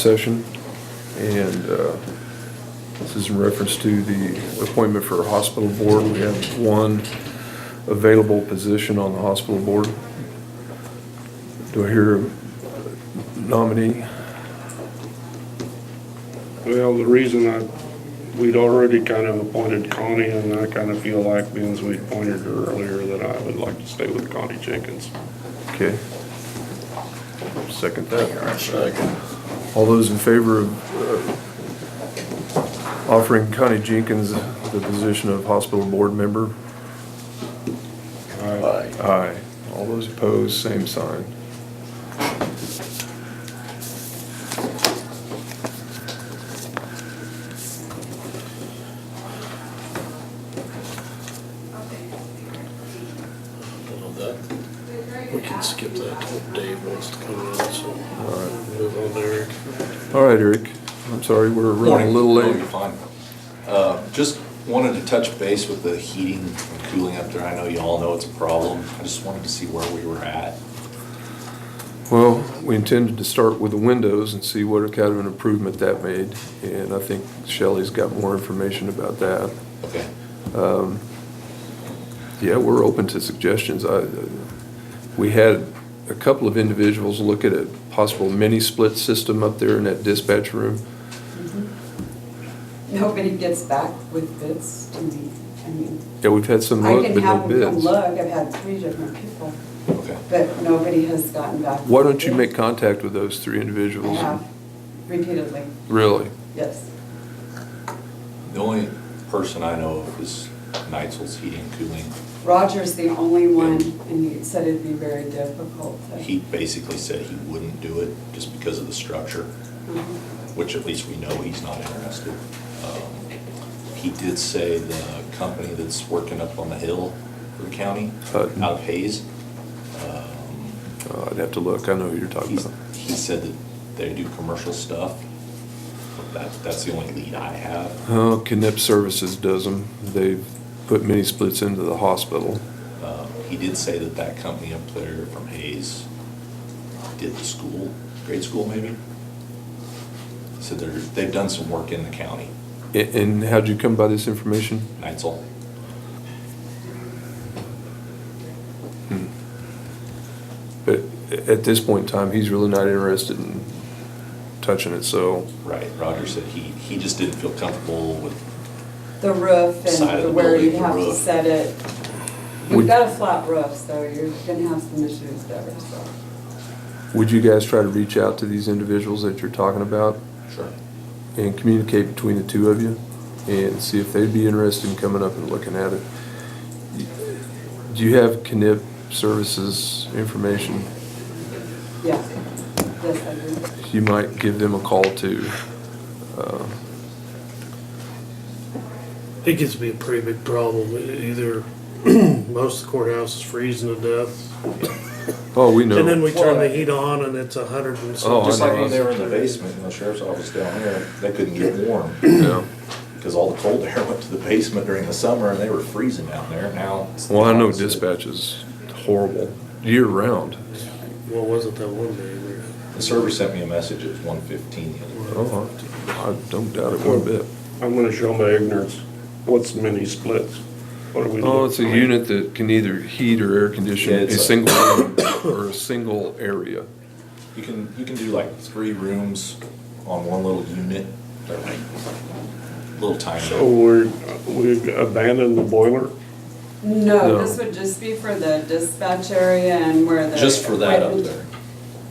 session, and this is in reference to the appointment for a hospital board. We have one available position on the hospital board. Do I hear a nominee? Well, the reason we'd already kind of appointed Connie, and I kind of feel like, being as we appointed her earlier, that I would like to stay with Connie Jenkins. Okay. Second that. All those in favor of offering Connie Jenkins the position of hospital board member? Aye. Aye. All those opposed, same sign. We can skip that till Dave wants to come in, so move on to Eric. All right, Eric. I'm sorry, we're running a little Oh, late. you're fine. Just wanted to touch base with the heating and cooling up there. I know you all know it's a problem. I just wanted to see where we were at. Well, we intended to start with the windows and see what kind of an improvement that made, and I think Shelley's got more information about that. Okay. Yeah, we're open to suggestions. We had a couple of individuals look at a possible mini-split system up there in that dispatch room. Nobody gets back with bids to me. I mean, Yeah, we've had some I look, can but no have them come bids. look. I've had 3 different people, Okay. but nobody has gotten back. Why with don't you make bids. contact with those 3 I individuals? have, repeatedly, Really? yes. The only person I know of is Neitzel's Heating and Cooling. Roger's the only one, and he said it'd be very difficult to. He basically said he wouldn't do it just because of the structure, which at least we know he's not interested. He did say the company that's working up on the hill for the county, Hutton. out of Hayes, I'd have to look. I know who you're talking about. he said that they do commercial stuff. That's the only lead I have. Oh, Knip Services does them. They've put mini-splits into the hospital. He did say that that company up there from Hayes did the school, grade school maybe. So they've done some work in the county, And how'd you come by this information? Neitzel. But at this point in time, he's really not interested in touching it, so. Right, Roger said he just didn't feel comfortable with, The roof Side of the and where building, you'd the have to roof. set it. Would- We've got a flat roof, so you're gonna have some issues there, so. Would you guys try to reach out to these individuals that you're talking about sure. and communicate between the 2 of you and see if they'd be interested in coming up and looking at it? Do you have Knip Services information? Yeah, yes, I do. You might give them a call too. It gets to be a pretty big problem. Either most of the courthouse is freezing to death, Oh, we know. and then we turn the heat on and it's 100 and Oh, something. Just I like know. when they were in the basement in the sheriff's office down there, they couldn't get warm Yeah. because all the cold air went to the basement during the summer and they were freezing down there. Now. it's the Well, I know opposite. dispatch is horrible, year round. What was it that one day? The server sent me a message, it was 1:15 the other day. Oh, I don't doubt it one bit. I'm gonna show my ignorance. What's mini splits? What are we? Oh, it's a looking at? unit that can either heat or air condition Yeah, a it's single room or a single area. You can do like 3 rooms on one little unit. They're like little tiny. So we've abandoned the boiler? No, No. this would just be for the dispatch area and where the. Just for that up equipment- there.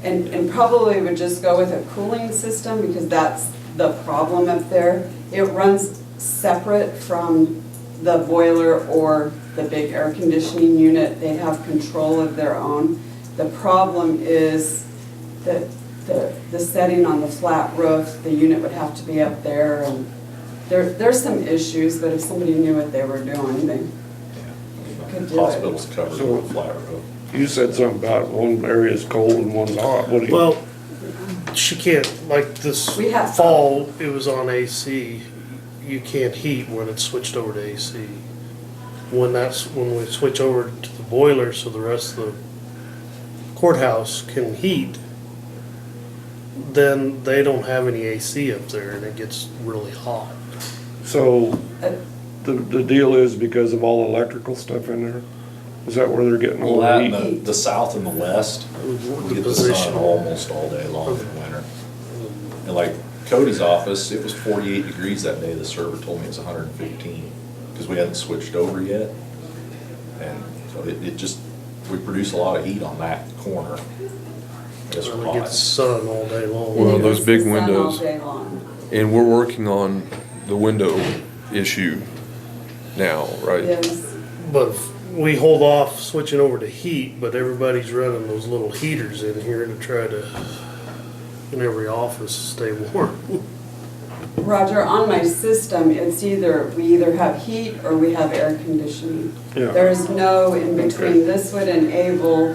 And probably would just go with a cooling system because that's the problem up there. It runs separate from the boiler or the big air conditioning unit. They have control of their own. The problem is that the setting on the flat roof, the unit would have to be up there and there's some issues, but if somebody knew what they were doing, they could do it. Hospital's covered So- with a flat roof. You said something about one area's cold and one's hot. What do you? Well, she can't, like this We have- fall, it was on AC. You can't heat when it's switched over to AC. When we switch over to the boiler, so the rest of the courthouse can heat, then they don't have any AC up there and it gets really hot. So Uh, the deal is because of all electrical stuff in there? Is that where they're getting all Well, the that, heat? and the south and the west, we The get the sun position. almost all day long in winter. And like Cody's office, it was 48 degrees that day, the server told me it was 115, because we hadn't switched over yet. And so it just, we produce a lot of heat on that corner. It's And it gets hot. sun all day long. Well, And it those gets big the sun all windows. day long. And we're working on the window issue now, right? Yes. But if we hold off switching over to heat, but everybody's running those little heaters in here to try to, in every office, stay warm. Roger, on my system, it's we either have heat or we have air conditioning. Yeah. There's no in Okay. between. This would enable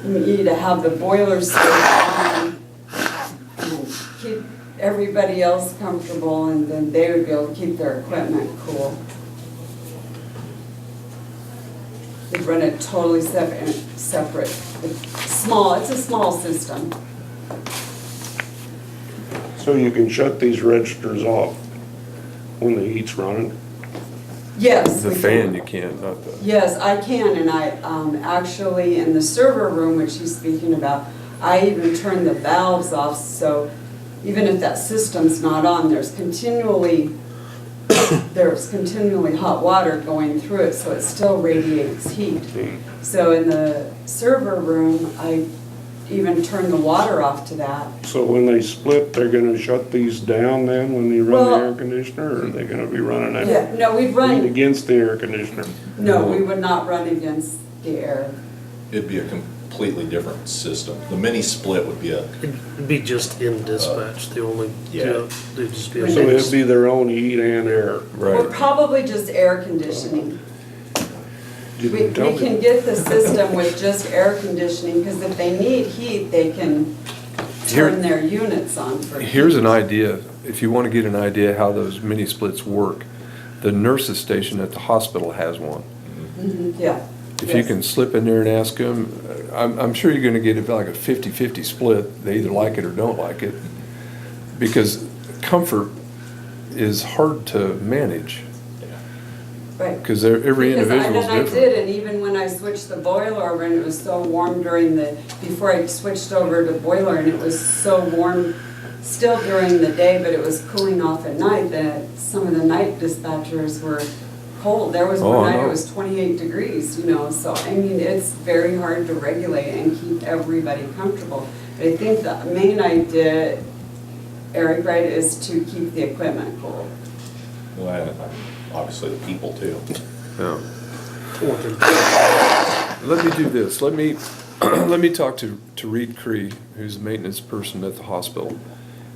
me to have the boiler switch on, and keep everybody else comfortable, and then they would be able to keep their equipment cool. We'd run it totally separate. It's a small system. So you can shut these registers off when the heat's running? Yes. The we fan can. you can't, not the. Yes, I can, and I, actually, in the server room, which he's speaking about, I even turn the valves off, so even if that system's not on, there's continually hot water going through it, so it still radiates heat. So in the server room, I even turn the water off to that. So when they split, they're gonna shut these down then when you run the Well- air conditioner, or are they gonna be running Yeah, it no, we'd run, against the air conditioner? no, we would not run against the air. It'd be a completely different system. The mini split would be a, It'd be just in dispatch, the only, Yeah. they'd just be. So it'd be their own heat and air? We're Right. probably just air conditioning. You We didn't tell me. can get the system with just air conditioning, because if they need heat, they can turn their units on for heat. Here's an idea, if you want to get an idea how those mini splits work, the nurses station at the hospital has one. Mhm, yeah. If you Yes. can slip in there and ask them, I'm sure you're gonna get like a 50-50 split, they either like it or don't like it. Because comfort is hard to manage, Right. because every Because individual is I did, different. and even when I switched the boiler over, and it was so warm before I switched over to boiler, and it was so warm still during the day, but it was cooling off at night, that some of the night dispatchers were cold. There was Oh, one I night know. it was 28 degrees, so I mean, it's very hard to regulate and keep everybody comfortable. But I think the main idea, Eric, right, is to keep the equipment cool. well, and obviously the people too. Yeah. Let me do this, let me, let me talk to Reed Cree, who's the maintenance person at the hospital.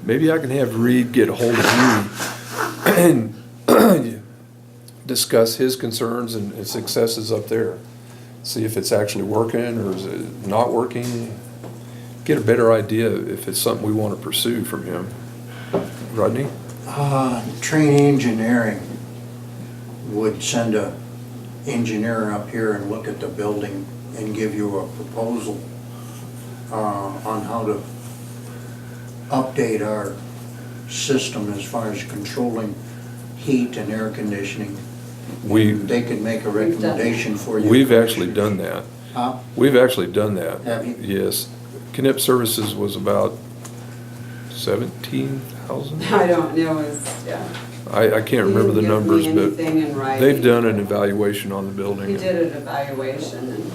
Maybe I can have Reed get a hold of you and discuss his concerns and successes up there. See if it's actually working or is it not working. Get a better idea if it's something we want to pursue from him. Rodney? Train Engineering would send a engineer up here and look at the building and give you a proposal on how to update our system as far as controlling heat and air conditioning. They could make a recommendation for you. We've actually done that. Huh? We've actually done that. Have you? Yes. Connect Services was about 17,000? I don't know, yeah. I can't remember the He didn't numbers, give me but anything in writing. they've done an evaluation on the He building. did an evaluation and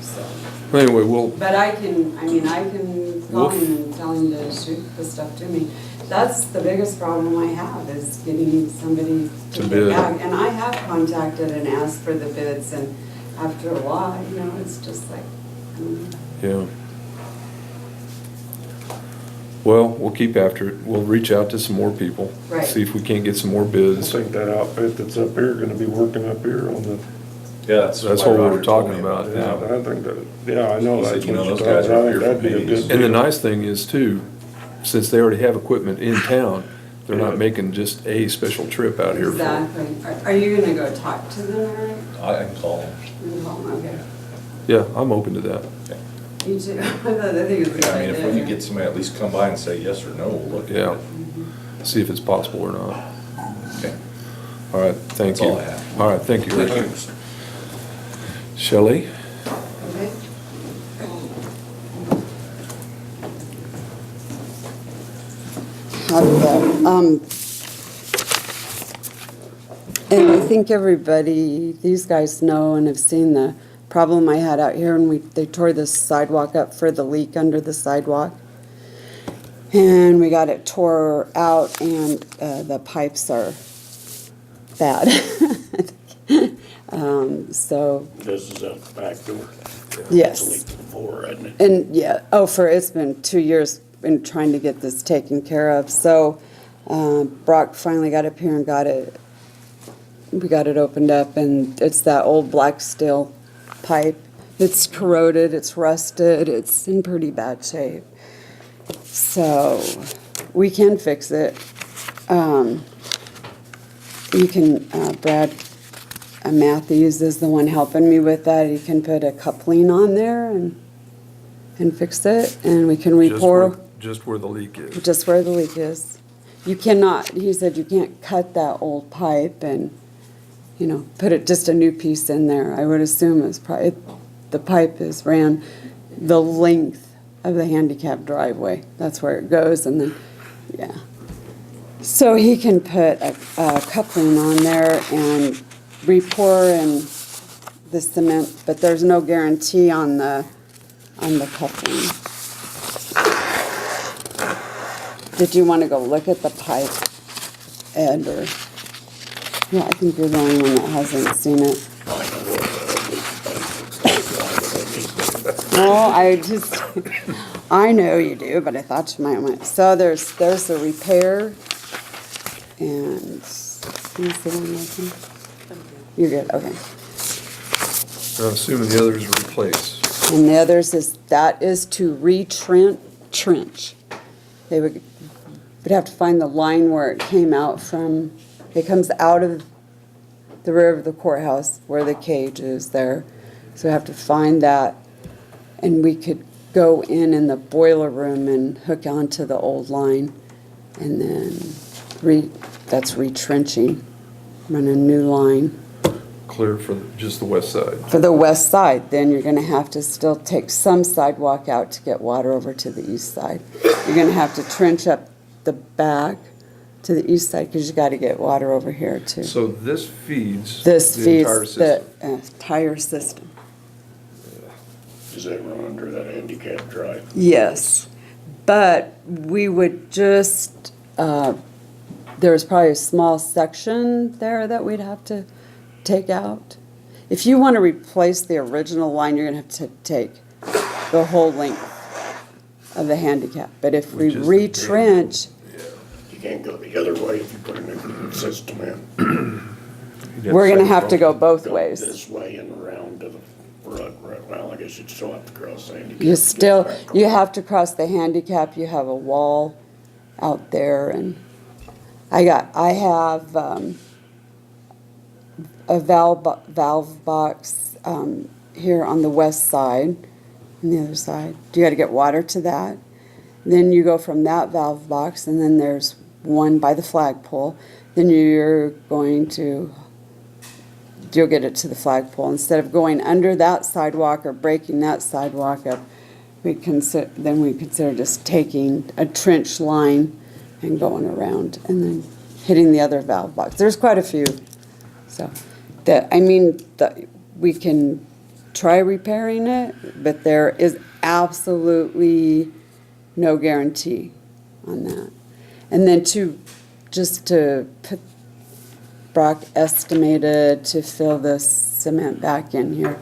so, Anyway, we'll, but I can call him and tell him to shoot the stuff to me. That's the biggest problem I have is getting somebody To to bid. get back. And I have contacted and asked for the bids, and after a while, it's just like, yeah. Well, we'll keep after it. We'll reach out to some more people. Right. See if we can't get some more I bids. think that outfit that's up here gonna be working up here on the, Yeah, That's what we were Roger told talking me about, yeah, yeah. I think that, yeah, I know He said, that's you know, what those you're guys talking are about. here for That'd be a meetings. good And the deal. nice thing is too, since they already have equipment in town, they're not making just a special trip out here for. exactly. Are you gonna go talk to them, Eric? I can call him. You can call them, okay. Yeah, I'm open to that. Okay. Me too. I think it's a good I mean, if we idea. could get somebody at least come by and say yes or no, we'll look at Yeah. it. See if it's possible or not. Okay. All right, thank That's you. all I have. All right, thank you, Rick. Shelley? Okay. How'd it go? And I think everybody, these guys know and have seen the problem I had out here when they tore the sidewalk up for the leak under the sidewalk. And we got it tore out and the pipes are bad. So, This is out the back door. yes. It's leaked before, hasn't it? And yeah, it's been 2 years in trying to get this taken care of. So Brock finally got up here and we got it opened up, and it's that old black steel pipe. It's corroded, it's rusted, it's in pretty bad shape. So we can fix it. You can, Brad Matthews is the one helping me with that. He can put a coupling on there and fix it, and we can re-pour Just where the leak is. just where the leak is. You cannot, he said you can't cut that old pipe and, put it, just a new piece in there. I would assume it's probably, the pipe ran the length of the handicap driveway. That's where it goes, and then, yeah. So he can put a coupling on there and re-pour in the cement, but there's no guarantee on the coupling. Did you want to go look at the pipe, Ed, or? Yeah, I think you're the only one that hasn't seen it. No, I know you do, but I thought you might want, so there's the repair, and, can you see what I'm looking? You're good, okay. I'm assuming the others are replaced. And the others that is to trench. They would have to find the line where it came out from. It comes out of the rear of the courthouse where the cage is there. So we have to find that, and we could go in the boiler room and hook onto the old line, and then that's retrenching, run a new line. Clear for just the west side. For the west side, then you're gonna have to still take some sidewalk out to get water over to the east side. You're gonna have to trench up the back to the east side, because you gotta get water over here too. So this feeds This the entire feeds the system. entire system. Does that run under that handicap drive? Yes, but we would just, there's probably a small section there that we'd have to take out. If you want to replace the original line, you're gonna have to take the whole length of the handicap. But if we Which is the retrench, You can't go the other way if you put a new system in. You'd have we're gonna second have to problem. go both Go ways. this way and around to the front, right, well, I guess you'd still have to cross the handicap. You have to cross the handicap, you have a wall out there, and I have, a valve box, here on the west side, on the other side. You gotta get water to that. Then you go from that valve box, and then there's one by the flagpole. Then you'll get it to the flagpole. Instead of going under that sidewalk or breaking that sidewalk up, we consider just taking a trench line and going around, and then hitting the other valve box. There's quite a few. So, we can try repairing it, but there is absolutely no guarantee on that. And then Brock estimated to fill this cement back in here,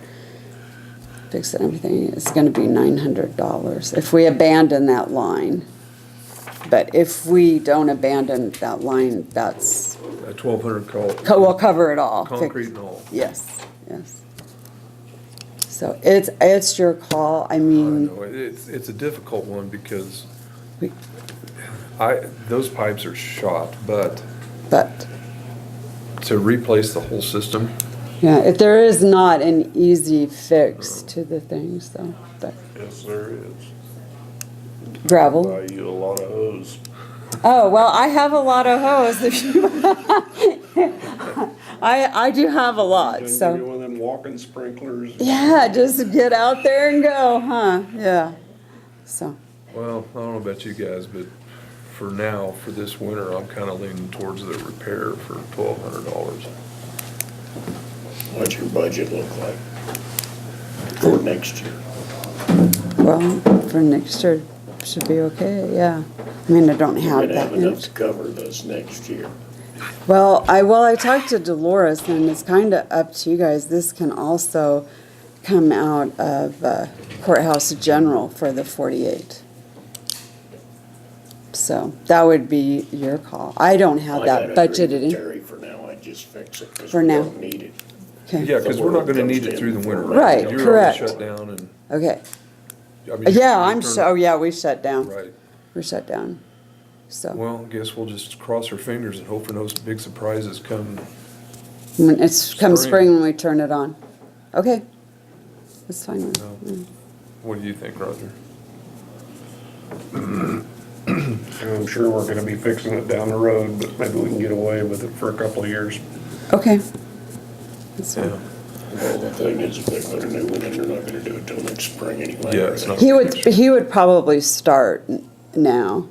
fix it and everything, it's gonna be $900 if we abandon that line. But if we don't abandon that line, that's, A 1,200 call. we'll cover it all. Concrete and all. Yes, yes. So it's your call, I I mean, know, it's a difficult one because we- those pipes are shot, but but, to replace the whole system, yeah, if there is not an easy fix to the things, though, but, Yeah, Yes, there is. Gravel? Buy you a lot of hose. Oh, well, I have a lot of hose. If you, I do have a lot, Then give you so. one of them walking sprinklers. Yeah, just get out there and go, huh? Yeah. So, Well, I don't know about you guys, but for now, for this winter, I'm kinda leaning towards the repair for $1,200. What's your budget look like for next year? well, for next year, should be okay, yeah. I mean, I don't You're have gonna that have enough much. to cover this next year. Well, I talked to Dolores, and it's kinda up to you guys. This can also come out of courthouse general for the 48. So, that would be your call. I don't have I that gotta agree budgeted with in. Terry for now, I just fix it, cause For we now. don't need it. Okay, Yeah, cause we're not gonna need it through the winter, right? Right, You're correct. already shut down and, okay. I mean. Yeah, you I'm turn- so, yeah, we shut down. Right. We're shut down. So, Well, I guess we'll just cross our fingers and hope for no big surprises come. when it's come Spring. spring when we turn it on. Okay. That's fine. with No. me. What do you think, Roger? And I'm sure we're gonna be fixing it down the road, but maybe we can get away with it for a couple of years. Okay. That's fine. Yeah. Well, the thing is, if they put a new one in, they're not gonna do it till next spring anyway. Yeah, it's not. He would probably start now.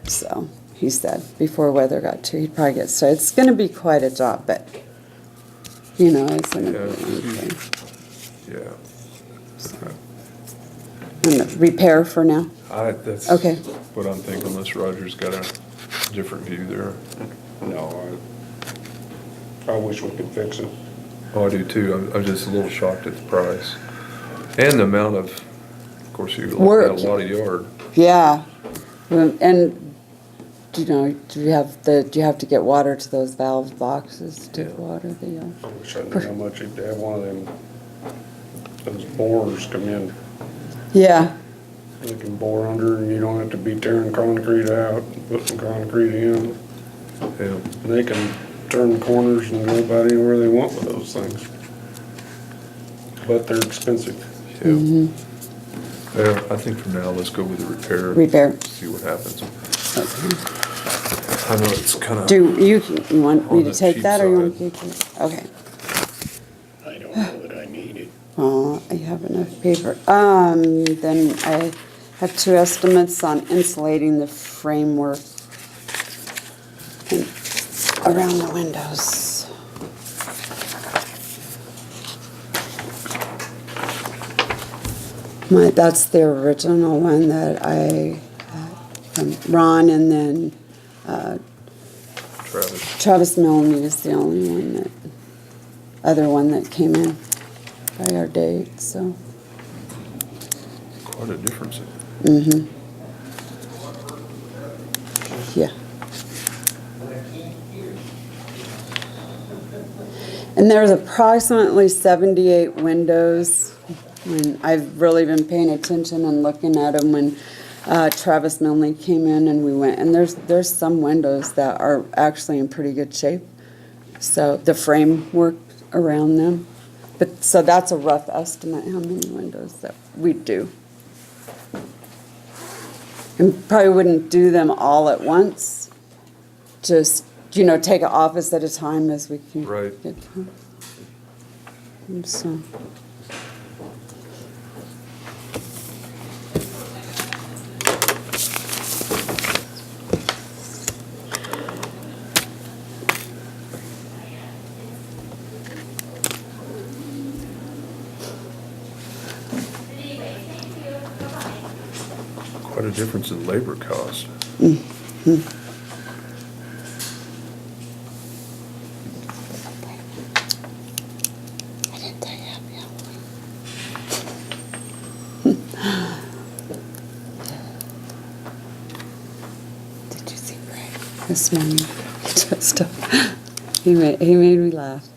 So, he said, before weather got too, he'd probably get started. It's gonna be quite a job, but, you know, it's gonna be Yeah. anything. Yeah. And the repair for now? That's. Okay. What I'm thinking, unless Roger's got a different view there. No, I wish we could fix it. Oh, I do too. I'm just a little shocked at the price. And the amount of course, you've got Work. a lot of yard. Yeah. And, you know, do you have to get water to those valve boxes to Yeah. water the, I wish I knew how much it'd have one of them, those borers come in. yeah, They can bore under and you don't have to be tearing concrete out and putting concrete in. Yeah. And they can turn corners and go about anywhere they want with those things. But they're expensive. Yeah. Yeah, I think for now, let's go with the repair. repair. See what happens. I know it's kind of. Do, you want me On to the take cheap that or you want to side. keep it? Okay. I don't know that I need it. I have enough paper. Then I have 2 estimates on insulating the framework and around the windows. That's the original one that I, from Ron, and then Travis. Travis Milne is the only one that, other one that came in by our date, so. Quite a difference. Yeah. And there's approximately 78 windows. And I've really been paying attention and looking at them when Travis Milne came in and we went. And there's some windows that are actually in pretty good shape. So the framework around them. But, so that's a rough estimate how many windows that we do. And probably wouldn't do them all at once. Just, you know, take an office at a time as we can. Right. Get to. And so, Quite a difference in labor cost. I didn't tell you happy Halloween. Did you see Greg this morning? Just, he made me laugh.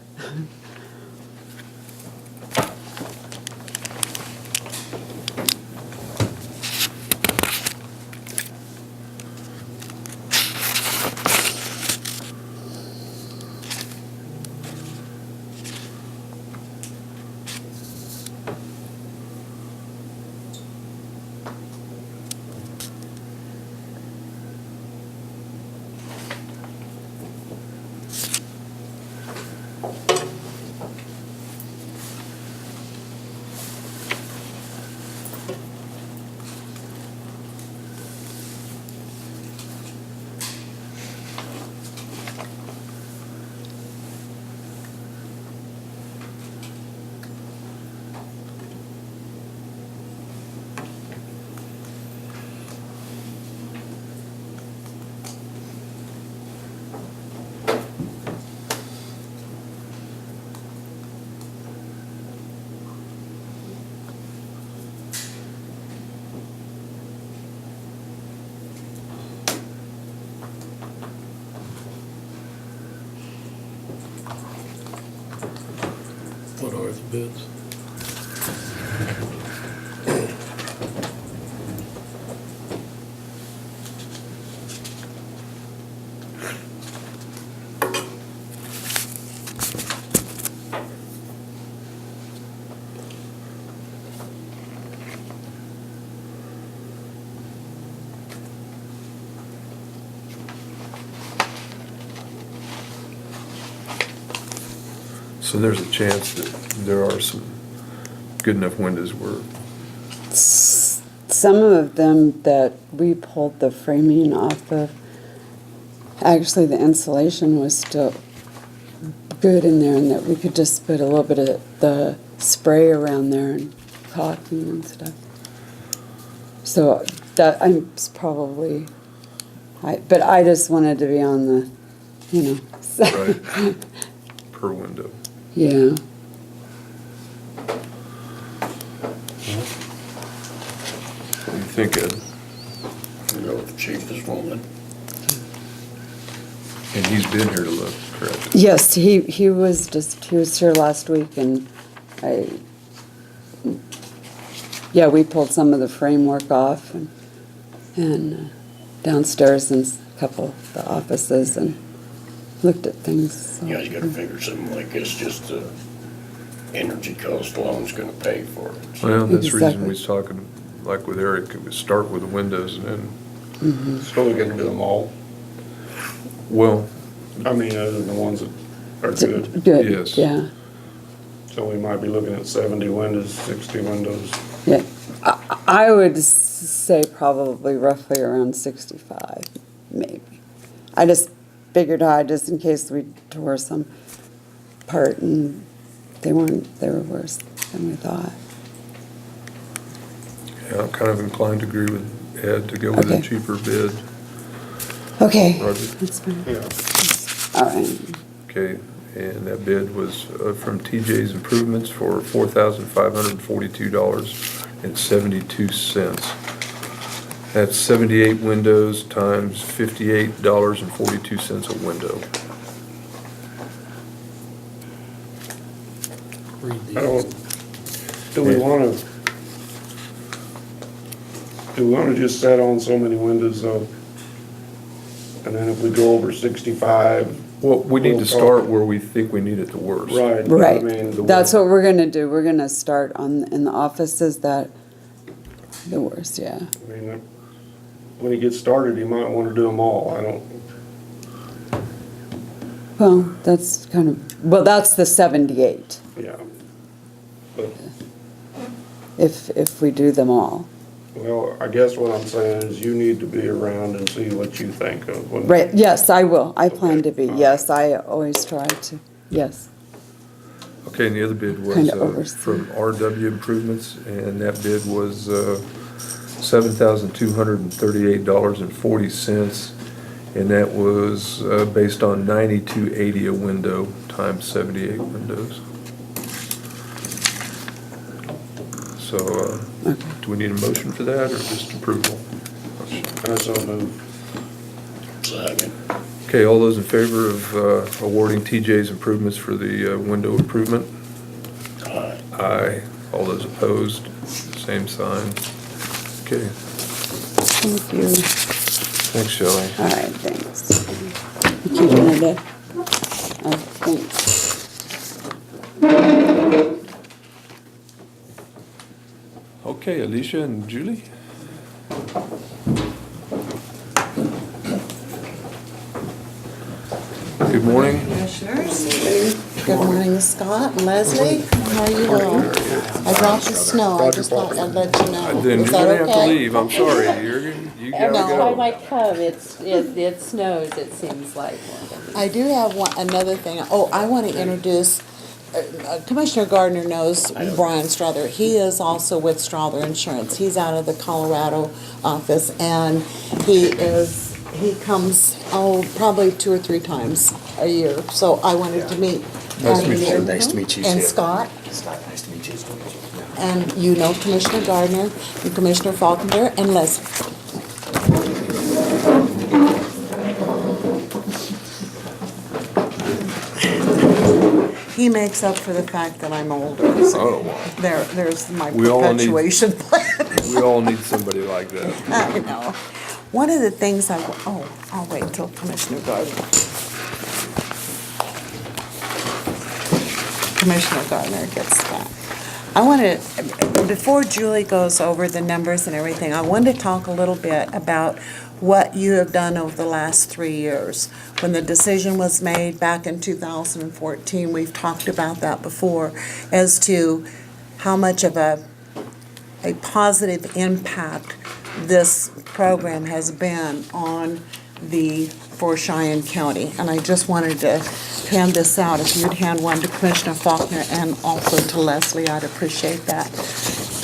bids. So there's a chance that there are some good enough windows where, Some of them that we pulled the framing off of, actually the insulation was still good in there, and that we could just put a little bit of the spray around there and caulking and stuff. So that, I'm probably, but I just wanted to be on the, right, per window. Yeah. What do you think, Ed? You know, the cheapest one. And he's been here to look, correct? Yes, he was here last week, and we pulled some of the framework off and downstairs in a couple of the offices and looked at things. So. You guys gotta figure something like this, just the energy cost alone's gonna pay for it. Well, that's the reason Exactly. we was talking, like with Eric, it was start with the windows and then, So we can do them all. well, I mean, other than the ones that are good. Good, Yes. yeah, So we might be looking at 70 windows, 60 windows. yeah. I would say probably roughly around 65, maybe. I just figured just in case we tore some apart and they were worse than we thought. yeah, I'm kind of inclined to agree with Ed to go with a Okay. cheaper bid. Okay, Roger. that's fine. Yeah. All right. Okay, and that bid was from TJ's Improvements for $4,542.72. That's 78 windows times $58.42 a window. Read I these. don't, do we wanna just set on so many windows though? And then if we go over 65, Well, we need We'll to talk. start where we think we need it the worst. right. but I Right, mean, the that's one- what we're gonna do, we're gonna start in the offices that, the worst, yeah. I mean, when he gets started, he might wanna do them all. I don't, Well, that's that's the 78, yeah. But, if we do them all. well, I guess what I'm saying is you need to be around and see what you think of. when- Right, yes, I will, I plan to be, Okay. yes, I always try to, yes. Okay, and the other bid was Kinda oversee. from RW Improvements, and that bid was $7,238.40, and that was based on $92.80 a window times 78 windows. So, do we need a motion for that, or just approval? I so move. Second. Okay, all those in favor of awarding TJ's Improvements for the window improvement? Aye. Aye. All those opposed, same sign. Okay, Thank you. thanks, Shelley. All right, thanks. You keeping it there? Thanks. Okay, Alicia and Julie? Good morning. Commissioners. Good morning, Scott and Leslie. How are you doing? I brought the snow. I just thought I'd let you know. Then Is you're that gonna have to okay? leave, I'm sorry, you gotta No. I go. might come, it snows, it seems like. I do have another thing. Oh, I want to introduce, Commissioner Gardner knows Brian Strother. He is also with Strother Insurance. He's out of the Colorado office, and he comes, probably 2 or 3 times a year. So I wanted to meet. Nice to meet you. Nice to meet you, And too. Scott. Scott, nice to meet you. And you know Commissioner Gardner and Commissioner Falconberg and Leslie. he makes up for the fact that I'm older. So Oh, well, there's my We all need- perpetuation plan. we all need somebody like that. I know. One of the things I'll wait until Commissioner Gardner. Commissioner Gardner gets back. I want to, before Julie goes over the numbers and everything, I wanted to talk a little bit about what you have done over the last 3 years. When the decision was made back in 2014, we've talked about that before, as to how much of a positive impact this program has been on for Cheyenne County. And I just wanted to hand this out. If you'd hand one to Commissioner Faulkner and also to Leslie, I'd appreciate that.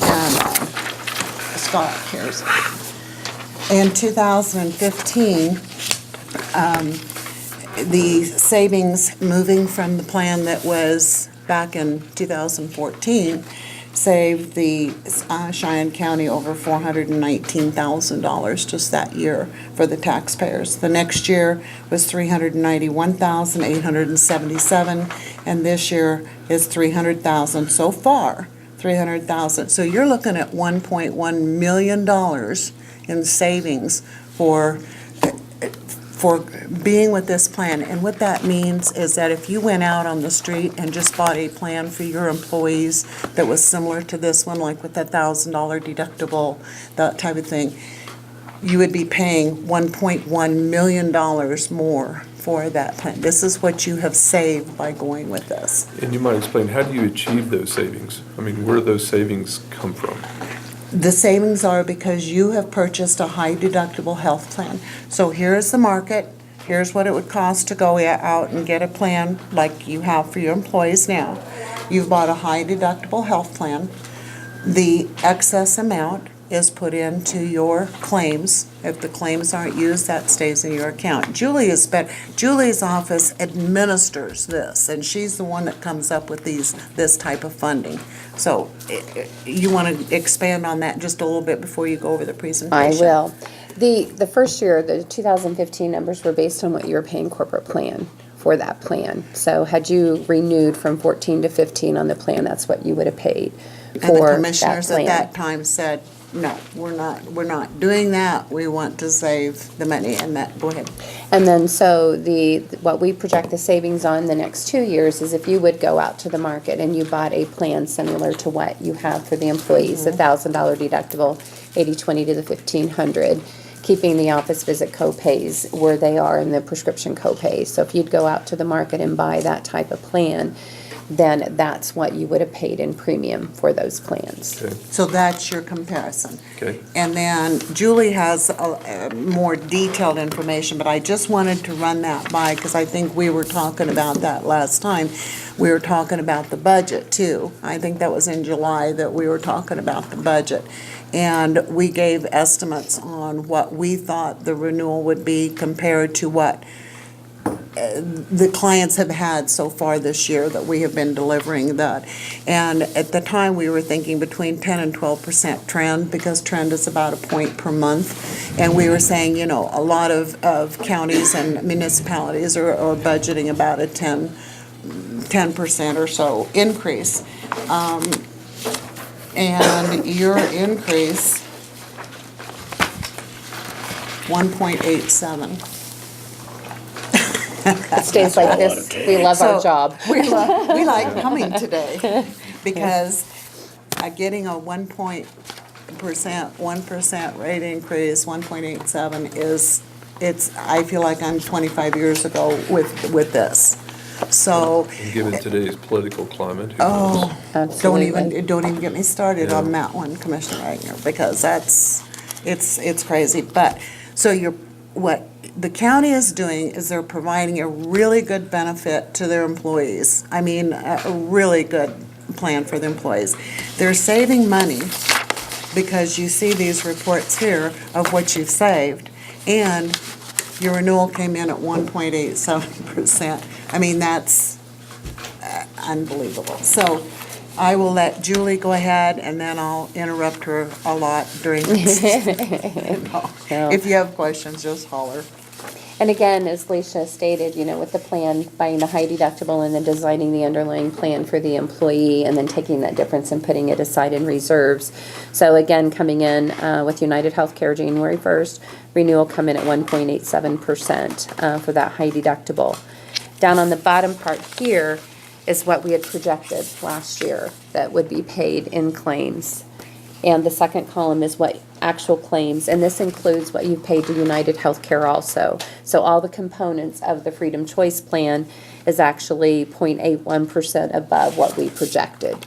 And Scott, here's it. In 2015, the savings moving from the plan that was back in 2014 saved the Cheyenne County over $419,000 just that year for the taxpayers. The next year was $391,877, and this year is $300,000 so far, $300,000. So you're looking at $1.1 million in savings for being with this plan. And what that means is that if you went out on the street and just bought a plan for your employees that was similar to this one, like with that $1,000 deductible, that type of thing, you would be paying $1.1 million more for that plan. This is what you have saved by going with this. And you might explain, how do you achieve those savings? I mean, where do those savings come from? The savings are because you have purchased a high deductible health plan. So here's the market, here's what it would cost to go out and get a plan like you have for your employees now. You've bought a high deductible health plan. The excess amount is put into your claims. If the claims aren't used, that stays in your account. Julie's office administers this, and she's the one that comes up with this type of funding. So you want to expand on that just a little bit before you go over the I presentation? will. The first year, the 2015 numbers were based on what you were paying corporate plan for that plan. So had you renewed from 14 to 15 on the plan, that's what you would have paid And the for that commissioners at plan. that time said, no, we're not doing that. We want to save the money, and that, go ahead. And then, so what we project the savings on the next 2 years is if you would go out to the market and you bought a plan similar to what you have for the employees, $1,000 deductible, 80/20 to the 1,500, keeping the office visit co-pays where they are in the prescription co-pays. So if you'd go out to the market and buy that type of plan, then that's what you would have paid in premium for those plans. Okay, So that's your comparison. okay. And then Julie has more detailed information, but I just wanted to run that by, because I think we were talking about that last time. We were talking about the budget too. I think that was in July that we were talking about the budget. And we gave estimates on what we thought the renewal would be compared to what the clients have had so far this year that we have been delivering that. And at the time, we were thinking between 10 and 12% trend, because trend is about a point per month. And we were saying, a lot of counties and municipalities are budgeting about a 10% or so increase. And your increase, 1.87. It stays like this. We love our So, job. We like coming today, because getting a 1% rate increase, 1.87 I feel like I'm 25 years ago with this. So, And given today's political climate, who knows? Absolutely. don't even get me started on that one, Commissioner Wagner, because it's crazy. But, so what the county is doing is they're providing a really good benefit to their employees. I mean, a really good plan for the employees. They're saving money because you see these reports here of what you've saved, and your renewal came in at 1.87%. I mean, that's unbelievable. So I will let Julie go ahead, and then I'll interrupt her a lot during this. If you have questions, just holler. And again, as Leisha stated, with the plan, buying the high deductible and then designing the underlying plan for the employee and then taking that difference and putting it aside in reserves. So again, coming in with United Healthcare January 1st, renewal come in at 1.87% for that high deductible. Down on the bottom part here is what we had projected last year that would be paid in claims. And the second column is what actual claims, and this includes what you've paid to United Healthcare also. So all the components of the Freedom Choice Plan is actually 0.81% above what we projected.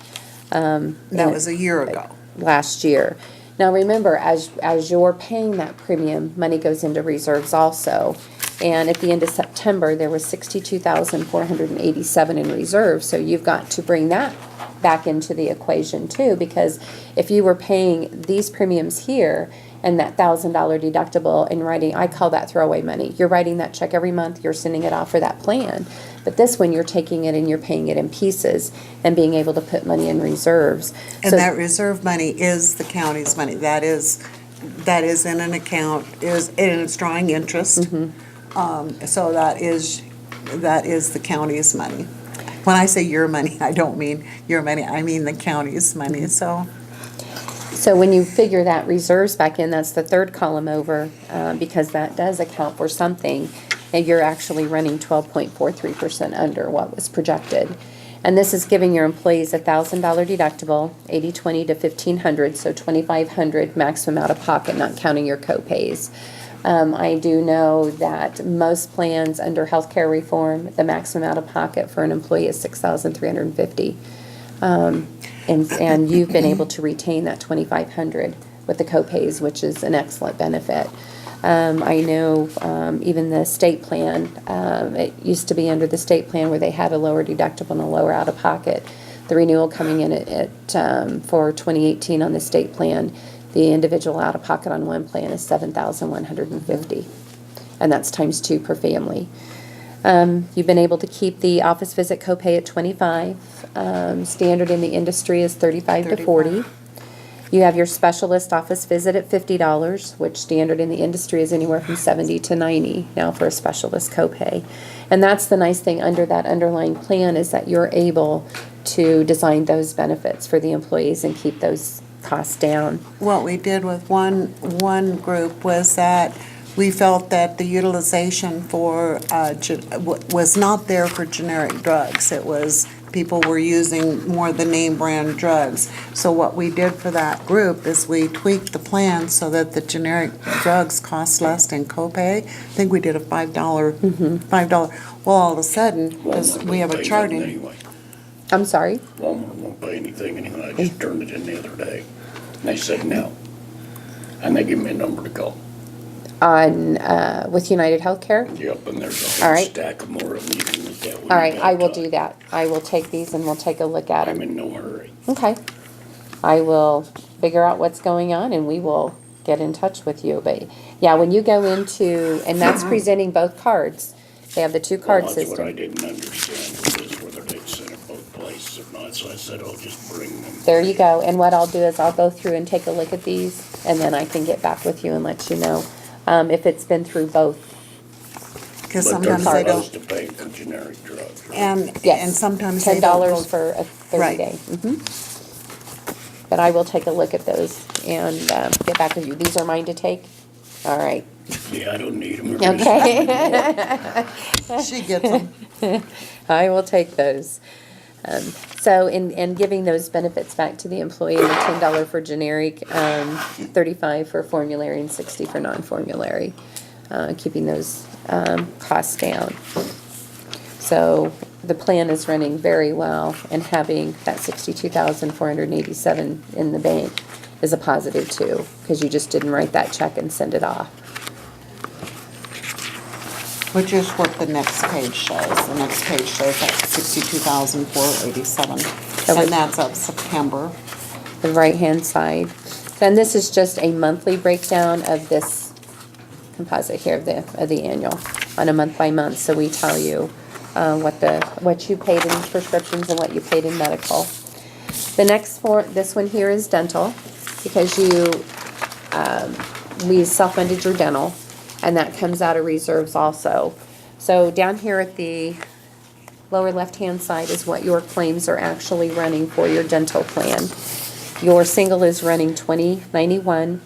That was a year ago. Last year. Now remember, as you're paying that premium, money goes into reserves also. And at the end of September, there was $62,487 in reserves, so you've got to bring that back into the equation too, because if you were paying these premiums here and that $1,000 deductible and writing, I call that throwaway money. You're writing that check every month, you're sending it off for that plan. But this one, you're taking it and you're paying it in pieces and being able to put money in reserves. And So- that reserve money is the county's money. That is in an account, and it's drawing interest. So that is the county's money. When I say your money, I don't mean your money, I mean the county's money, so. So when you figure that reserves back in, that's the third column over, because that does account for something, and you're actually running 12.43% under what was projected. And this is giving your employees $1,000 deductible, 80/20 to 1,500, so 2,500 maximum out of pocket, not counting your co-pays. I do know that most plans under healthcare reform, the maximum out of pocket for an employee is $6,350. And you've been able to retain that 2,500 with the co-pays, which is an excellent benefit. I know even the state plan, it used to be under the state plan where they had a lower deductible and a lower out of pocket. The renewal coming in at for 2018 on the state plan, the individual out of pocket on one plan is $7,150, and that's times 2 per family. You've been able to keep the office visit copay at $25. Standard in the industry is $35 to $40. You have your specialist office visit at $50, which standard in the industry is anywhere from $70 to $90 now for a specialist copay. And that's the nice thing under that underlying plan, is that you're able to design those benefits for the employees and keep those costs down. What we did with one group was that we felt that the utilization for, was not there for generic drugs. It was, people were using more the name brand drugs. So what we did for that group is we tweaked the plan so that the generic drugs cost less in copay. I think we did a $5. Well, all of a sudden, because we have a charting. Anyway, I'm sorry? Walmart won't pay anything anyway. I just turned it in the other day. And they said no. And they give me a number to call. On, with United Healthcare? Yep, and there's a All whole right. stack of more of them you can look at. when All you right, got I will time. do that. I will take these and we'll take a look at I'm them. in no hurry. Okay. I will figure out what's going on and we will get in touch with you. But yeah, when you go into, and that's presenting both cards. They have the 2 card Well, that's what I system. didn't understand, was whether they'd send it both places or not, so I said I'll just bring them. There you go. And what I'll do is I'll go through and take a look at these and then I can get back with you and let you know if it's been through both. Because But they're sometimes they supposed don't, to pay for generic drugs, right? and Yes. sometimes they don't go. $10 for a 30 Right. day. But I will take a look at those and get back with you. These are mine to take? All right. Yeah, I don't need them. Okay. She gets them. I will take those. So in giving those benefits back to the employee, the $10 for generic, $35 for formulary, and $60 for non-formulary, keeping those costs down. So the plan is running very well, and having that $62,487 in the bank is a positive too, because you just didn't write that check and send it off. Which is what the next page shows. The next page shows that $62,487. And that's of September. The right-hand side. Then this is just a monthly breakdown of this composite here of the annual on a month by month. So we tell you what you paid in prescriptions and what you paid in medical. The next this one here is dental, because we self-funded your dental. and that comes out of reserves also. So down here at the lower left-hand side is what your claims are actually running for your dental plan. Your single is running $20.91.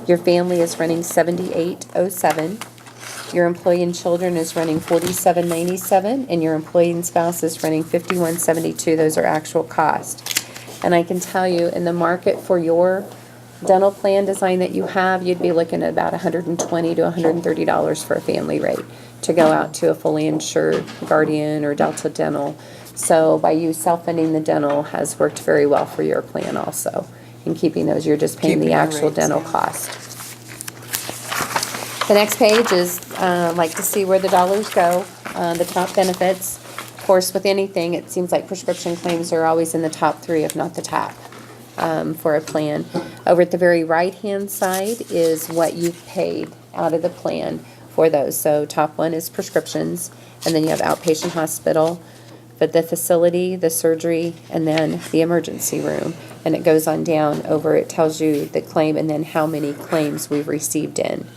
Your family is running $78.07. Your employee and children is running $47.97, and your employee and spouse is running $51.72. Those are actual costs. And I can tell you, in the market for your dental plan design that you have, you'd be looking at about $120 to $130 for a family rate to go out to a fully insured Guardian or Delta Dental. So by you self-funding the dental has worked very well for your plan also. In keeping those, you're just paying Keeping the the actual rates, dental yeah. cost. The next page is, like to see where the dollars go, the top benefits. Of course, with anything, it seems like prescription claims are always in the top 3, if not the top, for a plan. Over at the very right-hand side is what you've paid out of the plan for those. So top one is prescriptions, and then you have outpatient hospital, but the facility, the surgery, and then the emergency room. And it goes on down over, it tells you the claim and then how many claims we've received in.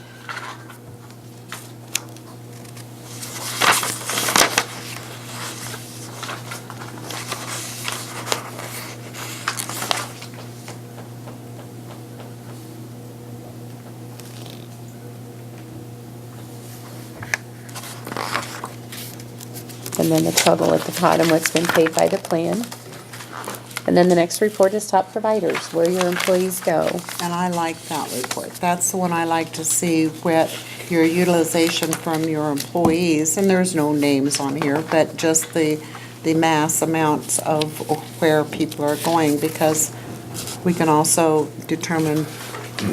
And then the total at the bottom, what's been paid by the plan. And then the next report is top providers, where your employees go. And I like that report. That's the one I like to see, what your utilization from your employees, and there's no names on here, but just the mass amounts of where people are going, because we can also determine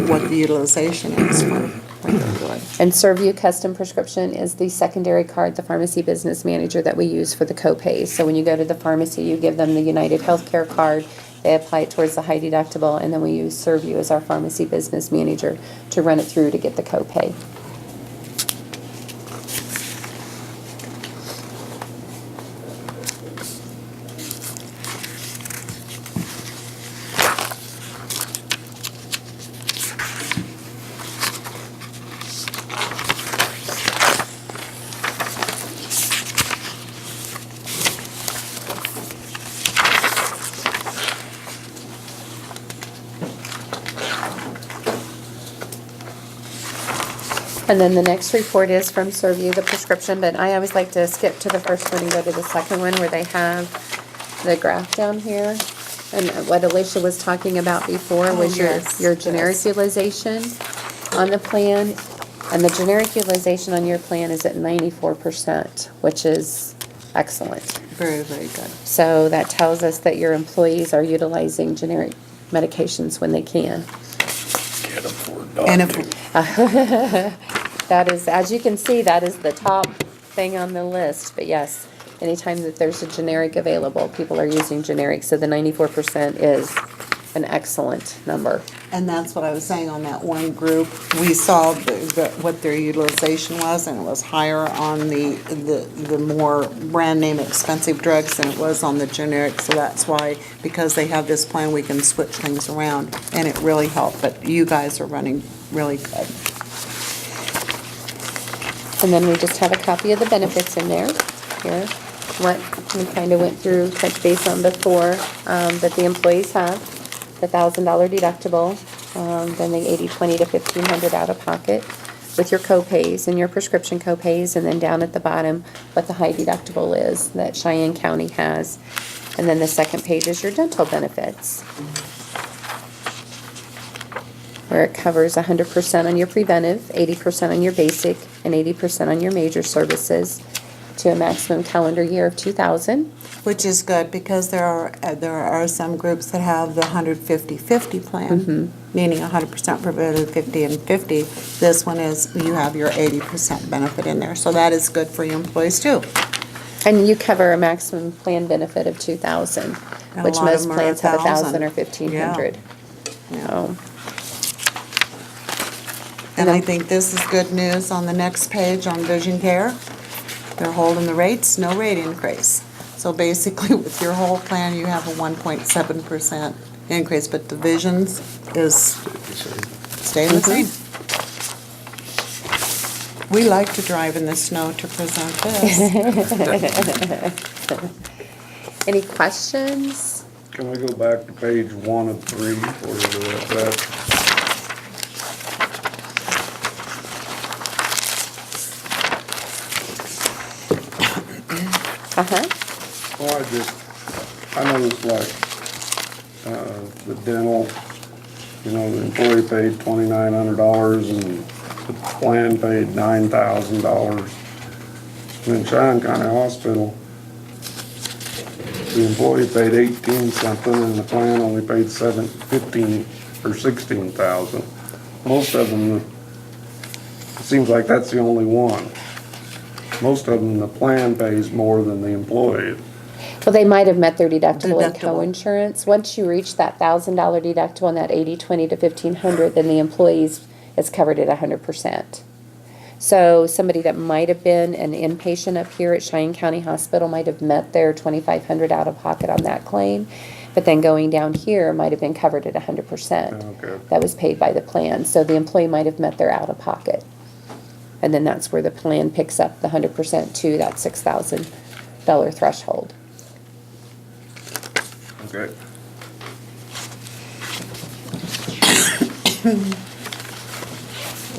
what the utilization is for what they're doing. And ServU Custom Prescription is the secondary card, the pharmacy business manager that we use for the copays. So when you go to the pharmacy, you give them the United Healthcare card, they apply it towards the high deductible, and then we use ServU as our pharmacy business manager to run it through to get the copay. And then the next report is from ServU, the prescription, but I always like to skip to the first one and go to the second one where they have the graph down here. And what Alicia was talking about before was your generic utilization on the plan. And the generic utilization on your plan is at 94%, which is excellent. Very, very good. So that tells us that your employees are utilizing generic medications when they can. Get them for a And dog. if, That is, as you can see, that is the top thing on the list. But yes, anytime that there's a generic available, people are using generic. So the 94% is an excellent number. and that's what I was saying on that one group. We saw what their utilization was, and it was higher on the more brand name expensive drugs than it was on the generic. So that's why, because they have this plan, we can switch things around, and it really helped. But you guys are running really good. And then we just have a copy of the benefits in there. Here, what we kind of went through, touch base on before, that the employees have. The $1,000 deductible, then the 80/20 to 1,500 out of pocket with your copays and your prescription copays, and then down at the bottom, what the high deductible is that Cheyenne County has. And then the second page is your dental benefits, where it covers 100% on your preventive, 80% on your basic, and 80% on your major services to a maximum calendar year of 2,000. Which is good, because there are some groups that have the 150/50 plan, meaning 100% preventive, 50 and 50. This one is, you have your 80% benefit in there, so that is good for your employees too. And you cover a maximum plan benefit of 2,000, And a which lot of most them are plans have 1,000. 1,000 or 1,500. Yeah. So, And I think this is good news on the next page on vision care. They're holding the rates, no rate increase. So basically, with your whole plan, you have a 1.7% increase, but the visions is staying the same. We like to drive in the snow to present this. Any questions? Can we go back to page 1 of 3, where that's at? Uh-huh. Well, I noticed like, the dental, you know, the employee paid $2,900 and the plan paid $9,000. In Cheyenne County Hospital, the employee paid 18 something and the plan only paid 15 or 16,000. Most of them, it seems like that's the only one. Most of them, the plan pays more than the employee. Well, they might have met their deductible and Deductible. co-insurance. Once you reach that $1,000 deductible and that 80/20 to 1,500, then the employees is covered at 100%. So somebody that might have been an inpatient up here at Cheyenne County Hospital might have met their 2,500 out of pocket on that claim, but then going down here might have been covered at 100%. Okay. That was paid by the plan. So the employee might have met their out of pocket. And then that's where the plan picks up the 100% to that $6,000 threshold. Okay.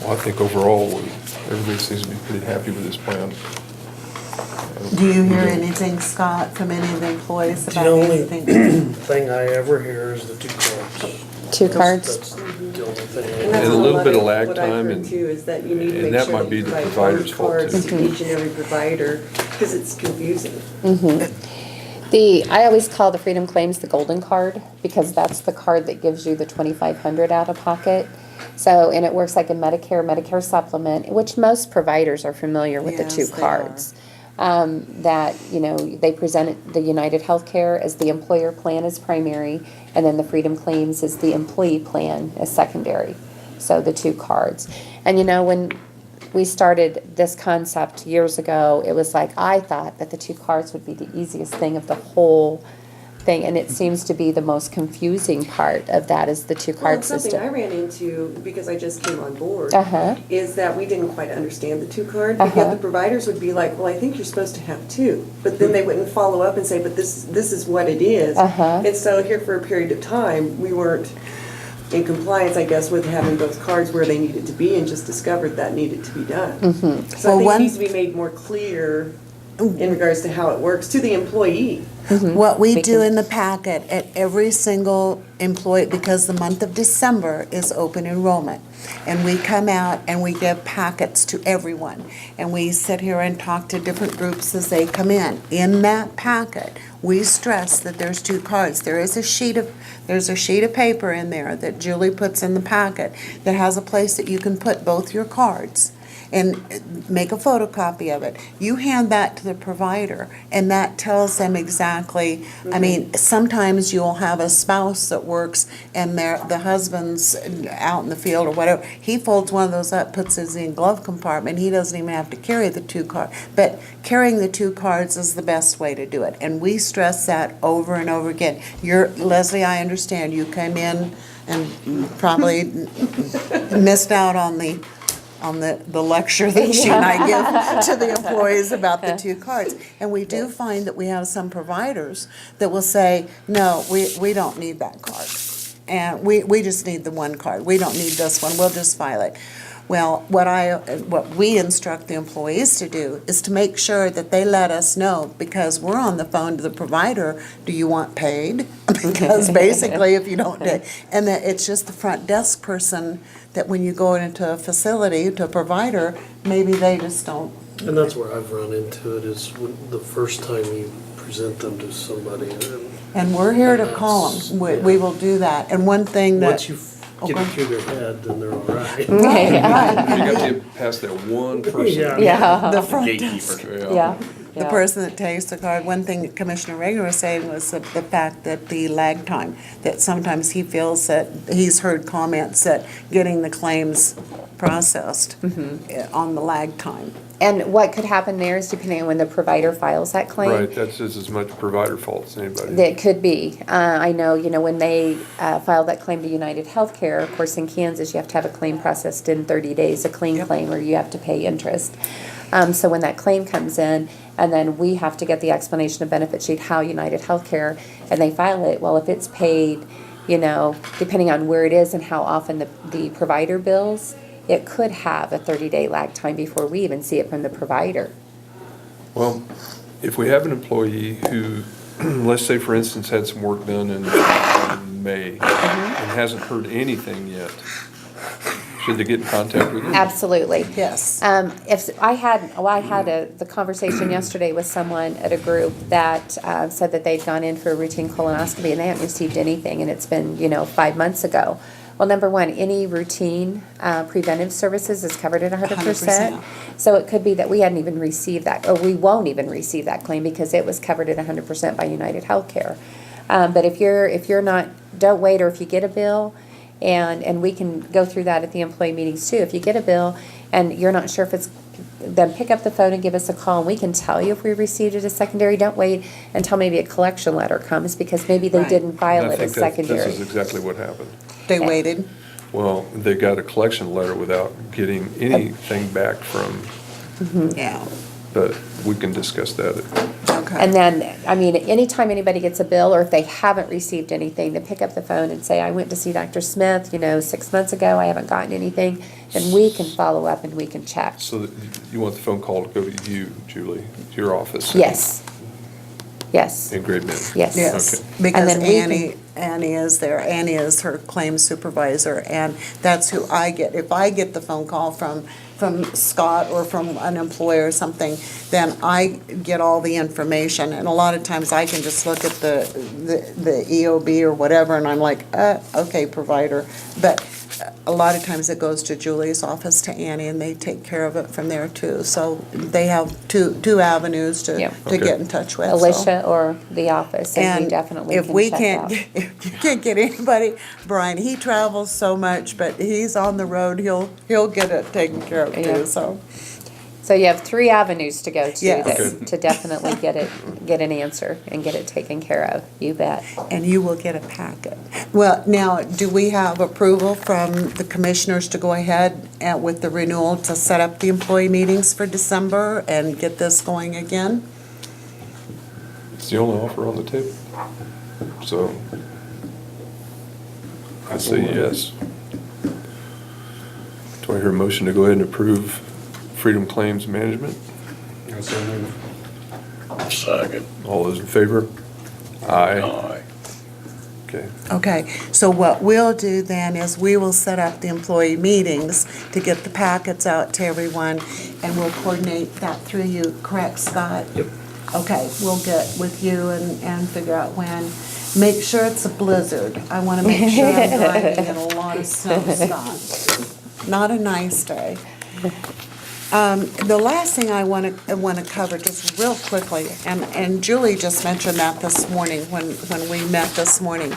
Well, I think overall, everybody seems to be pretty happy with this plan. Do you hear anything, Scott, from any of the employees The about only anything? thing I ever hear is the 2 cards. Two cards? That's the only thing. And I a little bit of lag What I've time heard and- too is that you need to and make that sure might that be you the provide provider's fault, cards too. to each and every provider, because it's confusing. I always call the Freedom Claims the golden card, because that's the card that gives you the 2,500 out of pocket. So, and it works like a Medicare supplement, which most providers are familiar with the Yes, two they cards. That, you know, they present the United Healthcare as the employer plan as primary, and then the Freedom Claims is the employee plan as secondary. So the 2 cards. And you know, when we started this concept years ago, it was like, I thought that the 2 cards would be the easiest thing of the whole thing, and it seems to be the most confusing part of that is the 2 Well, card it's something I system. ran into, because I just came on board, Uh-huh. is that we didn't quite understand the 2 card, but yet the providers would be like, well, I think you're supposed to have 2. But then they wouldn't follow up and say, but this is what it is. Uh-huh. And so here for a period of time, we weren't in compliance, I guess, with having both cards where they needed to be, and just discovered that needed to be done. So I Well, think one- it needs to be made more clear in regards to how it works to the employee. What we do in the packet at every single employee, because the month of December is open enrollment, and we come out and we give packets to everyone, and we sit here and talk to different groups as they come in. In that packet, we stress that there's 2 cards. There's a sheet of paper in there that Julie puts in the packet that has a place that you can put both your cards and make a photocopy of it. You hand that to the provider, and that tells them exactly, I mean, sometimes you'll have a spouse that works and the husband's out in the field or whatever. He folds one of those up, puts it in the glove compartment, he doesn't even have to carry the 2 cards. But carrying the 2 cards is the best way to do it, and we stress that over and over again. Leslie, I understand, you came in and probably missed out on the lecture that she and I give to the employees about the 2 cards. And we do find that we have some providers that will say, no, we don't need that card. And we just need the 1 card. We don't need this one, we'll just file it. Well, what we instruct the employees to do is to make sure that they let us know, because we're on the phone to the provider, do you want paid? Because basically, if you don't, and that it's just the front desk person that when you go into a facility, to a provider, maybe they just don't. And that's where I've run into it, is when the first time you present them to somebody. And we're here to And call that's- them. We will do that. And one thing that. Once you get it through their head, then they're all right. You got to get past that one person. Yeah. Yeah, The front desk. yeah. The person that takes the card, one thing that Commissioner Reagan was saying was the fact that the lag time, that sometimes he feels that, he's heard comments that getting the claims processed on the lag time. And what could happen there is depending on when the provider files that claim. Right, that's just as much provider fault as anybody. That could be. I know, when they filed that claim to United Healthcare, of course, in Kansas, you have to have a claim processed in 30 days, a clean claim, or you have to pay interest. So when that claim comes in, and then we have to get the explanation of benefit sheet, how United Healthcare, and they file it, well, if it's paid, depending on where it is and how often the provider bills, it could have a 30-day lag time before we even see it from the provider. Well, if we have an employee who, let's say for instance, had some work done in May and hasn't heard anything yet, should they get in contact with you? Absolutely. Yes. If I had the conversation yesterday with someone at a group that said that they'd gone in for a routine colonoscopy and they hadn't received anything, and it's been 5 months ago. Well, number one, any routine preventive services is covered at 100%. 100%. So it could be that we hadn't even received that, or we won't even receive that claim because it was covered at 100% by United Healthcare. But if you're not, don't wait, or if you get a bill, and we can go through that at the employee meetings too. If you get a bill and you're not sure if it's, then pick up the phone and give us a call, and we can tell you if we received it as secondary. Don't wait until maybe a collection letter comes, because maybe they Right. didn't file And I it as think that secondary. this is exactly what happened. They waited. Well, they got a collection letter without getting anything back from, Yeah. but we can discuss that. Okay. And then, anytime anybody gets a bill, or if they haven't received anything, to pick up the phone and say, I went to see Dr. Smith, 6 months ago, I haven't gotten anything, and we can follow up and we can check. So that you want the phone call to go to you, Julie, to your office? Yes. Yes. In Great Bend? Yes. Yes, Okay. because And then we can- Annie is there. Annie is her claims supervisor, and that's who I get. If I get the phone call from Scott or from an employer or something, then I get all the information. And a lot of times I can just look at the EOB or whatever, and I'm like, okay, provider. But a lot of times it goes to Julie's office, to Annie, and they take care of it from there too. So they have two avenues to Yeah. get in touch with. so. Alicia or the office, and we And definitely if can we check can't, out. if you can't get anybody, Brian, he travels so much, but he's on the road, he'll get it taken care of Yeah. too, so. So you have 3 avenues to go to Yes. Okay. to definitely get an answer and get it taken care of. You bet. And you will get a packet. Well, now, do we have approval from the commissioners to go ahead and with the renewal to set up the employee meetings for December and get this going again? It's the only offer on the table. So I say yes. Do I hear a motion to go ahead and approve Freedom Claims Management? Second. All those in favor? Aye. Aye. Okay. Okay, so what we'll do then is we will set up the employee meetings to get the packets out to everyone, and we'll coordinate that through you, correct, Scott? Yep. Okay, we'll get with you and figure out when. Make sure it's a blizzard. I want to make sure I'm driving in a lot of snow, Scott. Not a nice day. The last thing I want to cover just real quickly, and Julie just mentioned that this morning when we met this morning.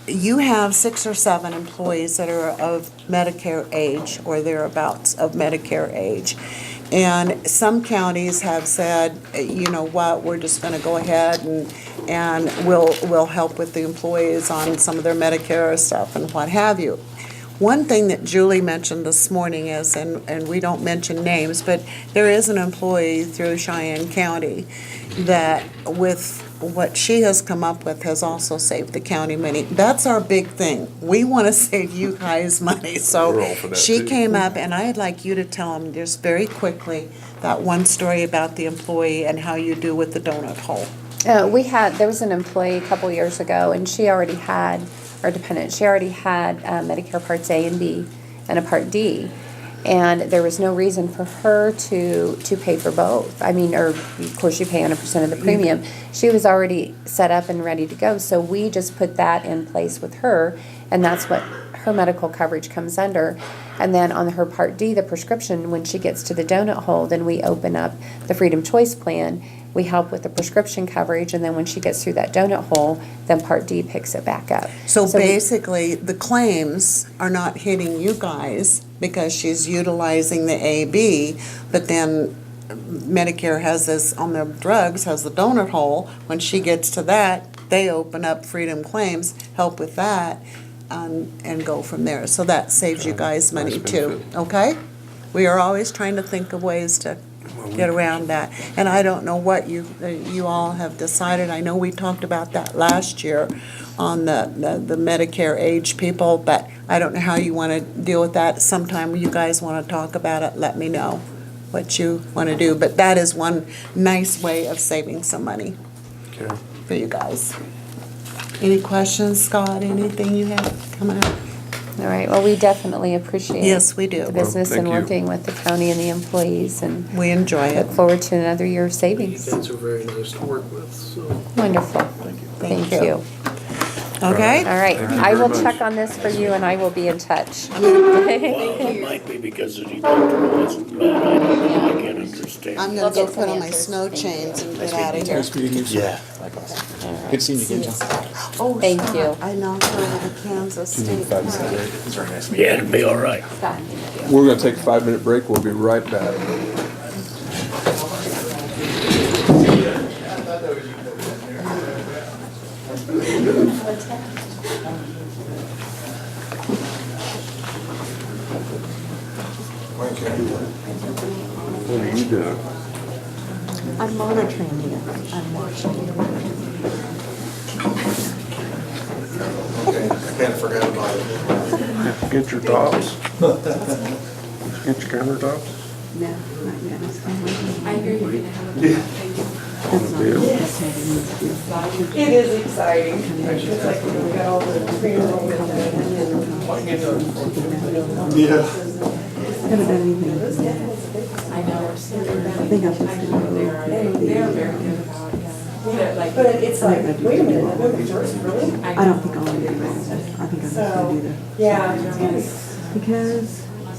You have 6 or 7 employees that are of Medicare age or thereabouts of Medicare age. And some counties have said, you know what, we're just going to go ahead and we'll help with the employees on some of their Medicare stuff and what have you. One thing that Julie mentioned this morning is, and we don't mention names, but there is an employee through Cheyenne County that with what she has come up with has also saved the county money. That's our big thing. We want to save you guys money. We're So all for that, she too. came up, and I'd like you to tell them just very quickly that one story about the employee and how you do with the donut hole. There was an employee a couple years ago, and she already had, or dependent, she already had Medicare Parts A and B and a Part D. And there was no reason for her to pay for both. I mean, or of course you pay 100% of the premium. She was already set up and ready to go. So we just put that in place with her, and that's what her medical coverage comes under. And then on her Part D, the prescription, when she gets to the donut hole, then we open up the Freedom Choice Plan, we help with the prescription coverage, and then when she gets through that donut hole, then Part D picks it back up. So we- basically, the claims are not hitting you guys because she's utilizing the AB, but then Medicare has this on their drugs, has the donut hole. When she gets to that, they open up Freedom Claims, help with that, and go from there. So that saves you guys money Nice too, benefit. okay? We are always trying to think of ways to get around that. And I don't know what you all have decided. I know we talked about that last year on the Medicare age people, but I don't know how you want to deal with that. Sometime you guys want to talk about it, let me know what you want to do. But that is one nice way of saving some money Okay. for you guys. Any questions, Scott? Anything you have coming up? All right, well, we definitely appreciate Yes, we do. the business Well, and thank you. working with the county and the employees, and We enjoy it. look forward to another year of You savings. guys are very nice to work with, so. Wonderful. Thank Thank you. you. Okay? All right, Thank you I very will much. check on this for you, and I will be in touch. Well, it might be because the deductible isn't bad, I don't know, I can't understand. I'm We'll gonna go get some put on my answers. snow chains and get out of here. Yeah, likewise. Good seeing you again, John. Oh, Thank Scott, you. I knocked over the Kansas State Park. It's very nice to meet Yeah, it'll be all right. Scott. We're gonna take a 5-minute break. We'll be right back. What are you doing? I'm monitoring you. I'm watching you. Kind of forgot about it. Get your tops. Get your countertops. No, not yet. I hear you're gonna have a That's not, Yeah. that's what it needs to do. It is exciting. It's like, you know, we got all the pre-enrollment done and Yeah. Haven't done anything. I know. I think I'm just gonna go They're with very good about it, yeah. but it's like, wait a minute, November first, really? the, I don't think I'll do that. I think I'm just gonna do the. Yeah, it's good. Because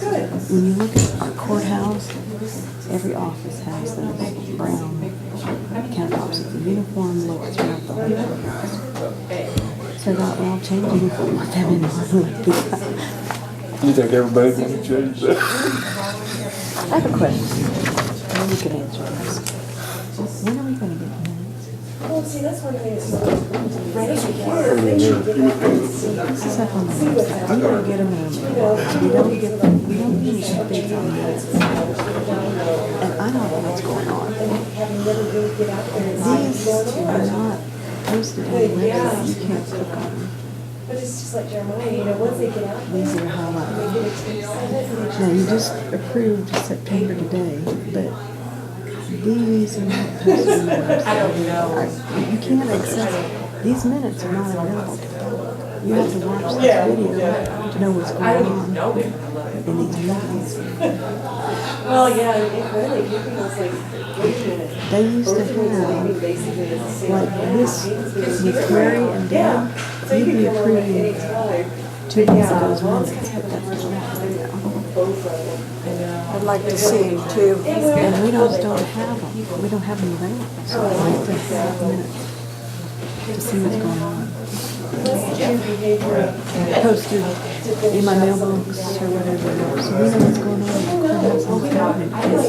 Good. when you look at our courthouse, every office has those brown countertops with the uniform look throughout the whole courthouse. So I thought, well, I'll change the uniform, let them in on do that. You think everybody's gonna change that? I have a question. Maybe you can answer this. When are we gonna get minutes? Well, see, that's one thing that's ready to hear. They should get out and see. This is up on the website. We don't get them in the mail. We don't get them, we don't get any updates on minutes. And I don't know what's going on. Having never really get out there and see These what's going are on. not posted on the website. You can't click on them. But it's just like Jeremiah, you know, once they get out there, These are they highlighted. get excited. Now, you just approved September today, but these are not posted on the website. I don't know. You can't access, these minutes are not available. You have to watch this video to know what's I going don't even on know if I love it. in these meetings. Well, yeah, it really, people was like, wait a minute. They used to Both of them have, leaving basically at the same like time. this, with Mary and Yeah, Dan, so you you'd be can come over at any approving time. 2 days Yeah, ago's well, it's minutes, kind but of that's not happening now. both of them. I'd like to see him too. And we don't have them, we don't have them available, so I'd like to have minutes to see what's going on. Posted in my mailbox or whatever, so we know what's going on in the courthouse and what's happening, because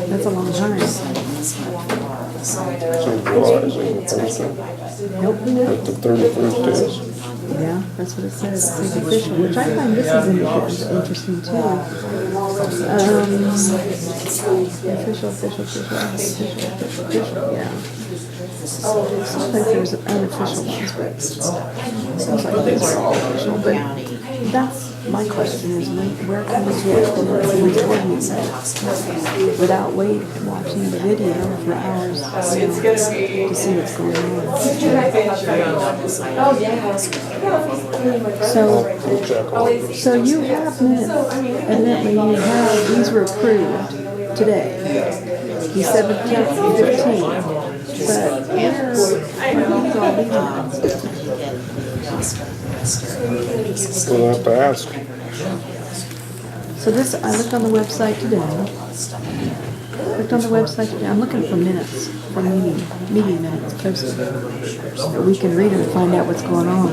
that's a long time. So July is the first, Nope. but the 31st is. Yeah, that's what it says, it says official, which I find this is interesting too. Official, yeah. Sometimes there's unofficial ones, but it seems like these are all official, but that's my question is, where can we get the ordinance without watching the video for hours, to see what's going on? Oh, yeah. So you have minutes, evidently you have, these were approved today, the 17th and 15th, but where are all these minutes? We'll have to ask. So this, I looked on the website today, Looked on the website today, I'm looking for minutes, for meeting minutes posted. That we can read and find out what's going on.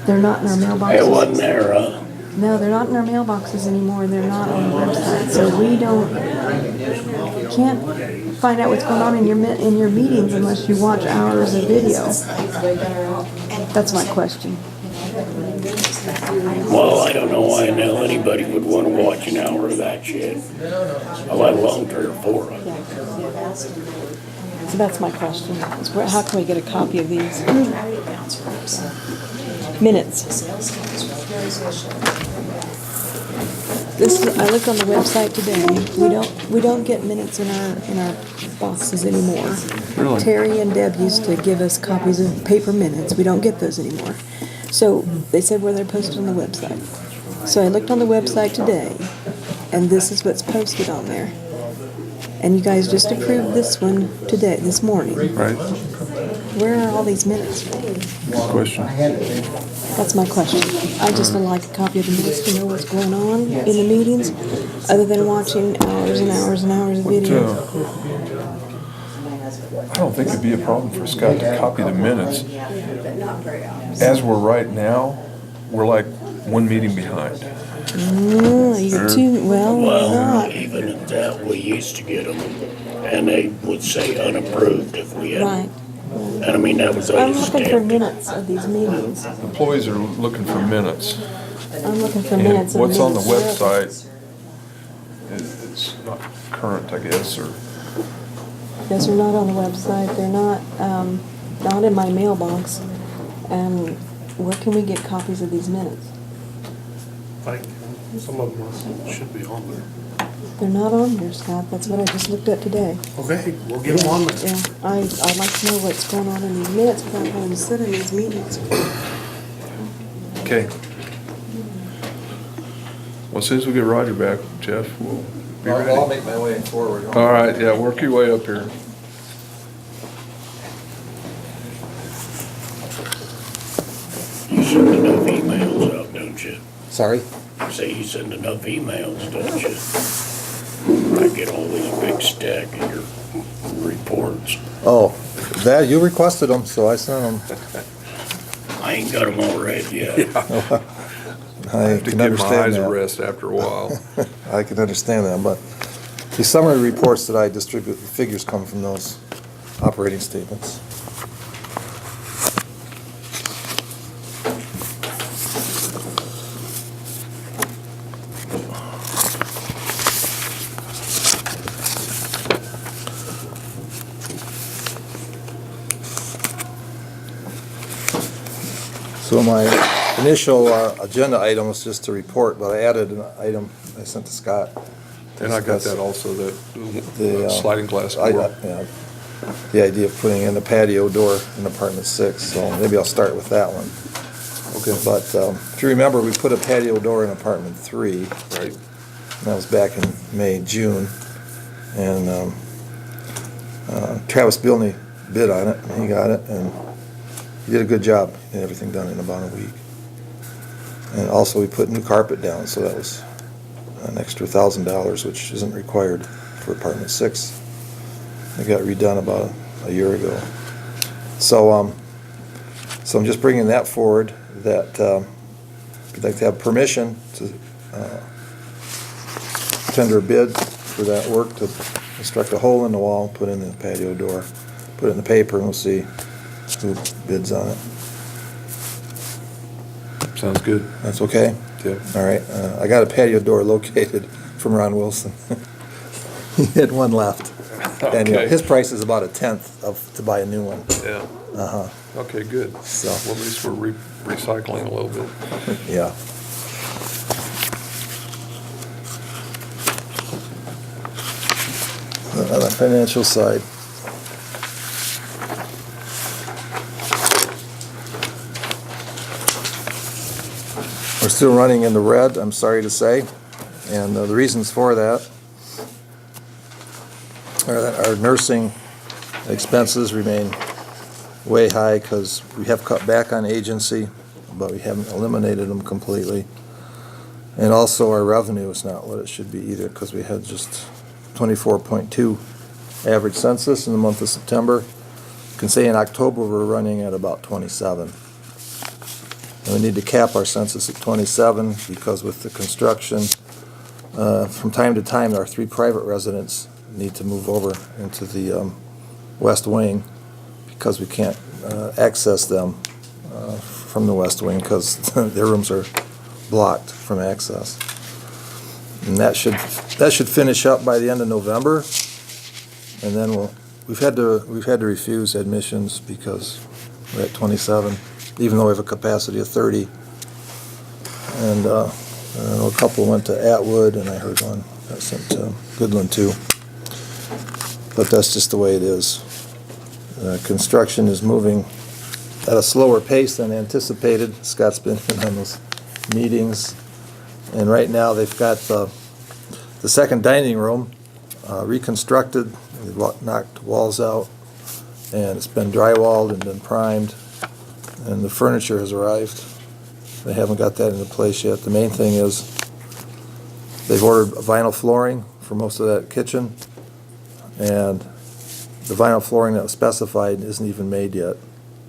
They're not in our mailboxes. It wasn't there, No, they're not in our mailboxes anymore, and they're not on the website, so we can't find out what's going on in your meetings unless you watch hours of video. That's my question. well, I don't know why in hell anybody would wanna watch an hour of that shit. Let alone 3 or 4 of them. So that's my question, is how can we get a copy of these minutes? I looked on the website today, we don't get minutes in our boxes anymore. Really? Terry and Deb used to give us copies of paper minutes, we don't get those anymore. So they said where they're posted on the website. So I looked on the website today, and this is what's posted on there. And you guys just approved this one today, this morning. Right? Where are all these minutes? Good question. That's my question. I just would like a copy of the minutes to know what's going on in the meetings, other than watching hours and hours and hours of video. I don't think it'd be a problem for Scott to copy the minutes. As we're right now, we're like one meeting behind. You're too, well, we're Well, not. even at that, we used to get them, and they would say unapproved if we had. Right. And I mean, that was I'm always looking for standard. minutes of these meetings. Employees are looking for minutes. I'm looking for And minutes of what's on the meetings. website, it's not current, I guess, or, Yes, they're not on the website, they're not in my mailbox. And where can we get copies of these minutes? Like, some of them should be on there. They're not on there, Scott, that's what I just looked at today. Okay, we'll get them on there. Yeah, I'd like to know what's going on in these minutes without having to sit in these meetings. okay. Well, as soon as we get Roger back, Jeff, we'll be I'll ready. make my way forward. All right, yeah, work your way up here. You send enough emails out, don't you? Sorry? Say you send enough emails, don't you? I get all this big stack of your reports. Oh, that, you requested them, so I sent them. I ain't got them all read yet. I have to can get my understand eyes a that. rest after a while. I can understand that, but the summary reports that I distribute, the figures come from those operating statements. So my initial agenda item was just to report, but I added an item I sent to Scott. And I got that also, The, that sliding glass I- door. yeah, the idea of putting in the patio door in apartment 6, so maybe I'll start with that one. Okay. But if you remember, we put a patio door in apartment 3, Right. and that was back in May, June. And Travis Bilney bid on it, and he got it, and he did a good job, and everything done in about a week. And also, we put new carpet down, so that was an extra $1,000, which isn't required for apartment 6. It got redone about a year ago. So I'm just bringing that forward, that we'd like to have permission to tender a bid for that work, to construct a hole in the wall, put in the patio door, put it in the paper, and we'll see who bids on it. Sounds good. That's okay? Yep. All right, I got a patio door located from Ron Wilson. He had one left. And Okay. his price is about 1/10 to buy a new one. Yeah. Uh-huh, Okay, good. So- Well, at least we're recycling a little bit. yeah. On the financial side. We're still running in the red, I'm sorry to say, and the reasons for that are that our nursing expenses remain way high because we have cut back on agency, but we haven't eliminated them completely. And also our revenue is not what it should be either, because we had just 24.2 average census in the month of September. You can say in October, we're running at about 27. And we need to cap our census at 27 because with the construction, from time to time, our 3 private residents need to move over into the west wing because we can't access them from the west wing because their rooms are blocked from access. And that should finish up by the end of November. And then we've had to refuse admissions because we're at 27, even though we have a capacity of 30. And I know a couple went to Atwood, and I heard one got sent to Goodland too. But that's just the way it is. Construction is moving at a slower pace than anticipated. Scott's been in on those meetings. And right now they've got the second dining room reconstructed. They've knocked walls out, and it's been drywalled and been primed, and the furniture has arrived. They haven't got that into place yet. The main thing is they've ordered vinyl flooring for most of that kitchen, and the vinyl flooring that was specified isn't even made yet.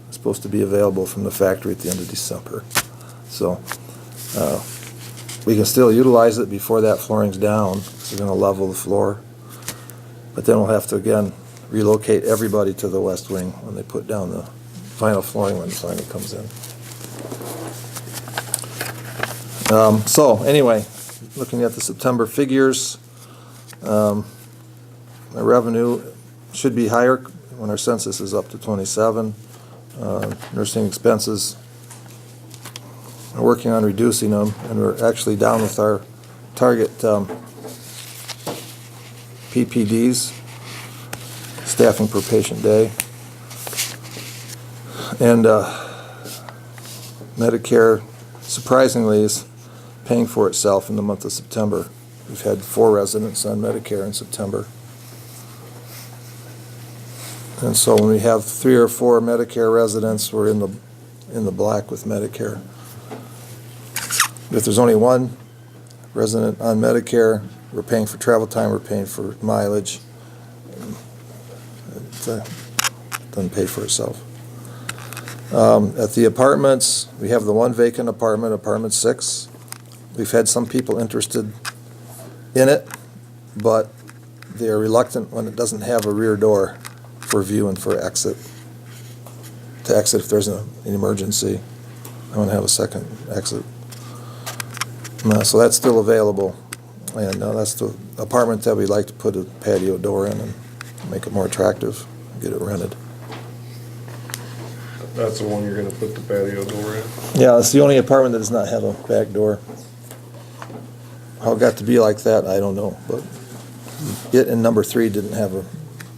It's supposed to be available from the factory at the end of December. So we can still utilize it before that flooring's down, because we're going to level the floor. But then we'll have to, again, relocate everybody to the west wing when they put down the vinyl flooring when it finally comes in. So anyway, looking at the September figures, our revenue should be higher when our census is up to 27. Nursing expenses, we're working on reducing them, and we're actually down with our target PPDs, staffing per patient day. And Medicare, surprisingly, is paying for itself in the month of September. We've had 4 residents on Medicare in September. And so when we have 3 or 4 Medicare residents, we're in the black with Medicare. If there's only 1 resident on Medicare, we're paying for travel time, we're paying for mileage. It doesn't pay for itself. At the apartments, we have the 1 vacant apartment, apartment 6. We've had some people interested in it, but they are reluctant when it doesn't have a rear door for view and for exit. To exit if there's an emergency. I want to have a second exit. So that's still available. And that's the apartment that we'd like to put a patio door in and make it more attractive, get it rented. That's the one you're gonna put the patio door in? Yeah, it's the only apartment that does not have a back door. How it got to be like that, I don't know, but it and number 3 didn't have a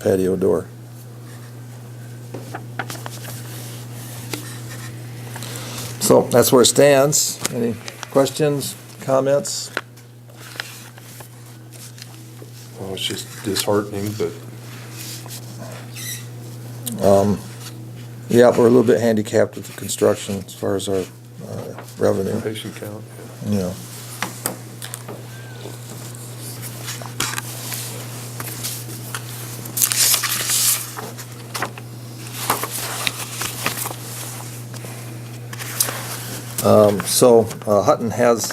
patio door. So that's where it stands. Any questions, comments? Well, it's just disheartening, but Yeah, we're a little bit handicapped with the construction as far as our revenue. patient count, Yeah. So Hutton has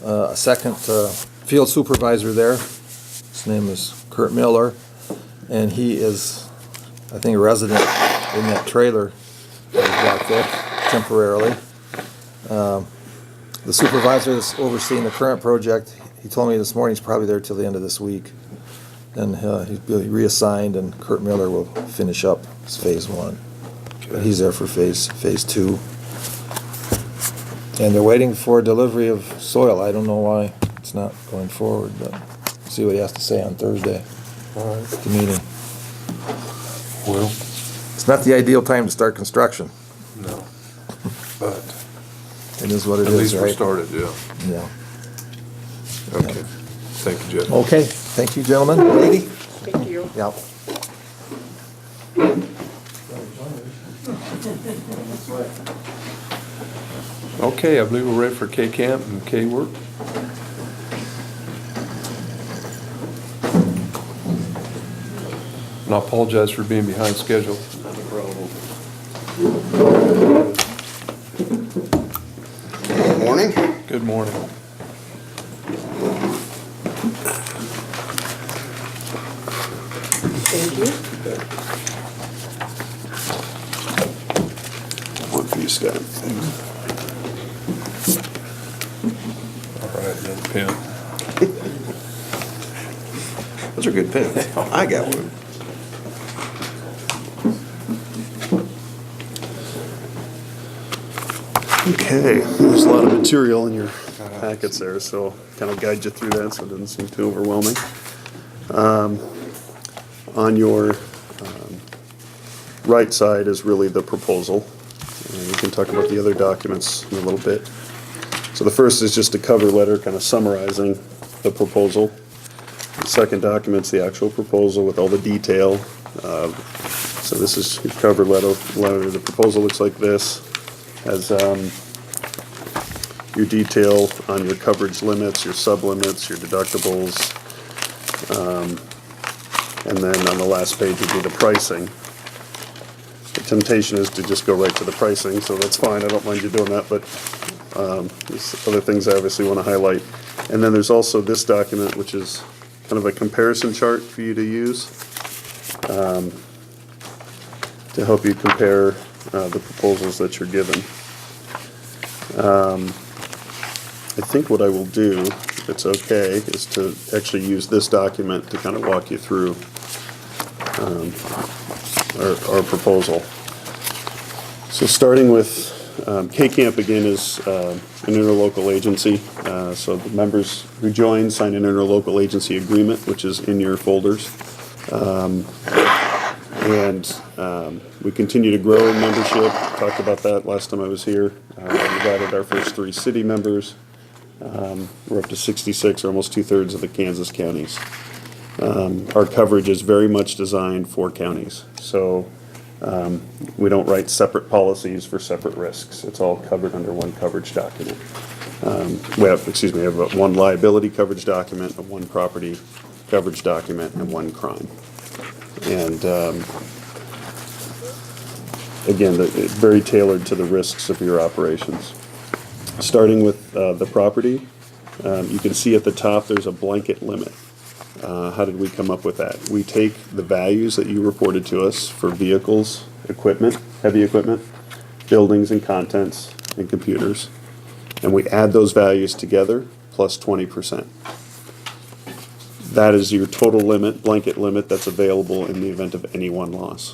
a second field supervisor there. His name is Kurt Miller, and he is, I think, a resident in that trailer that is back there temporarily. The supervisor that's overseeing the current project, he told me this morning he's probably there till the end of this week. Then he'll be reassigned, and Kurt Miller will finish up his phase 1. But he's there for phase 2. And they're waiting for delivery of soil. I don't know why it's not going forward, but we'll see what he has to say on Thursday at the meeting. well, It's not the ideal time to start construction. no, but It is what it at is, least we're right? started, yeah. Yeah. Okay, thank you, Jeff. Okay, thank you, gentlemen. Lady? Thank you. Yeah. Okay, I believe we're ready for K-Camp and K-Work. And I apologize for being behind schedule. Not a problem. Good morning. Good morning. Thank you. One for you, Scott. All right, another pen. Those are good pens. I got one. Okay, there's a lot of material in your packets there, so kind of guide you through that so it doesn't seem too overwhelming. On your right side is really the proposal. And we can talk about the other documents in a little bit. So the first is just a cover letter kind of summarizing the proposal. The second document's the actual proposal with all the detail. So this is your cover letter. The proposal looks like this. Has your detail on your coverage limits, your sublimits, your deductibles. And then on the last page would be the pricing. The temptation is to just go right to the pricing, so that's fine, I don't mind you doing that, but there's other things I obviously want to highlight. And then there's also this document, which is kind of a comparison chart for you to use to help you compare the proposals that you're given. I think what I will do, if it's okay, is to actually use this document to kind of walk you through our proposal. So starting with K-Camp again is an interlocal agency. So the members who join sign an interlocal agency agreement, which is in your folders. We continue to grow in membership. Talked about that last time I was here. We added our first 3 city members. We're up to 66, or almost 2/3 of the Kansas counties. Our coverage is very much designed for counties. So we don't write separate policies for separate risks. It's all covered under one coverage document. We have one liability coverage document, one property coverage document, and one crime. And again, it's very tailored to the risks of your operations. Starting with the property, you can see at the top there's a blanket limit. How did we come up with that? We take the values that you reported to us for vehicles, equipment, heavy equipment, buildings and contents, and computers, and we add those values together plus 20%. That is your total limit, blanket limit, that's available in the event of any one loss.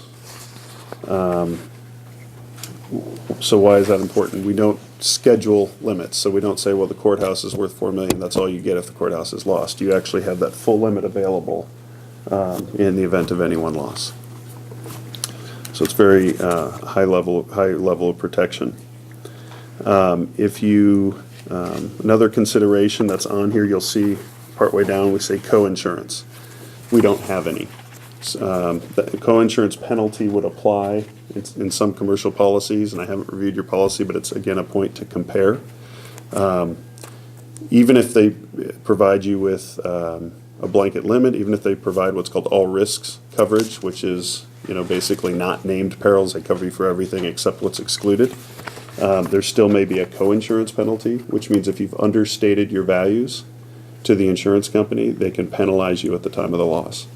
So why is that important? We don't schedule limits, so we don't say, well, the courthouse is worth $4 million, that's all you get if the courthouse is lost. You actually have that full limit available in the event of any one loss. So it's very high level of protection. Another consideration that's on here, you'll see partway down, we say co-insurance. We don't have any. The co-insurance penalty would apply in some commercial policies, and I haven't reviewed your policy, but it's again a point to compare. Even if they provide you with a blanket limit, even if they provide what's called all risks coverage, which is basically not named perils, they cover you for everything except what's excluded. There still may be a co-insurance penalty, which means if you've understated your values to the insurance company, they can penalize you at the time of the loss.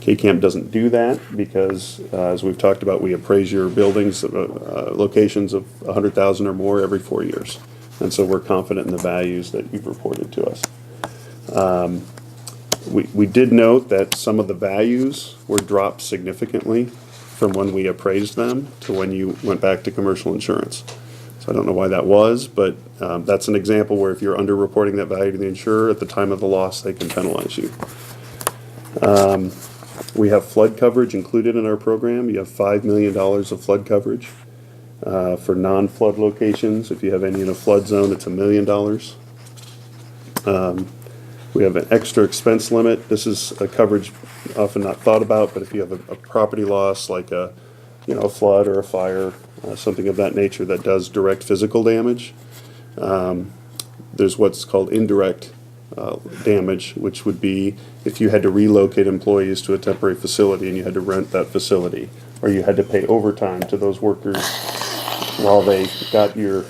K-Camp doesn't do that because, as we've talked about, we appraise your buildings, locations of 100,000 or more every 4 years. And so we're confident in the values that you've reported to us. We did note that some of the values were dropped significantly from when we appraised them to when you went back to commercial insurance. So I don't know why that was, but that's an example where if you're underreporting that value to the insurer at the time of the loss, they can penalize you. We have flood coverage included in our program. You have $5 million of flood coverage. For non-flood locations, if you have any in a flood zone, it's $1 million. We have an extra expense limit. This is a coverage often not thought about, but if you have a property loss like a flood or a fire, something of that nature that does direct physical damage, There's what's called indirect damage, which would be if you had to relocate employees to a temporary facility and you had to rent that facility, or you had to pay overtime to those workers while they got your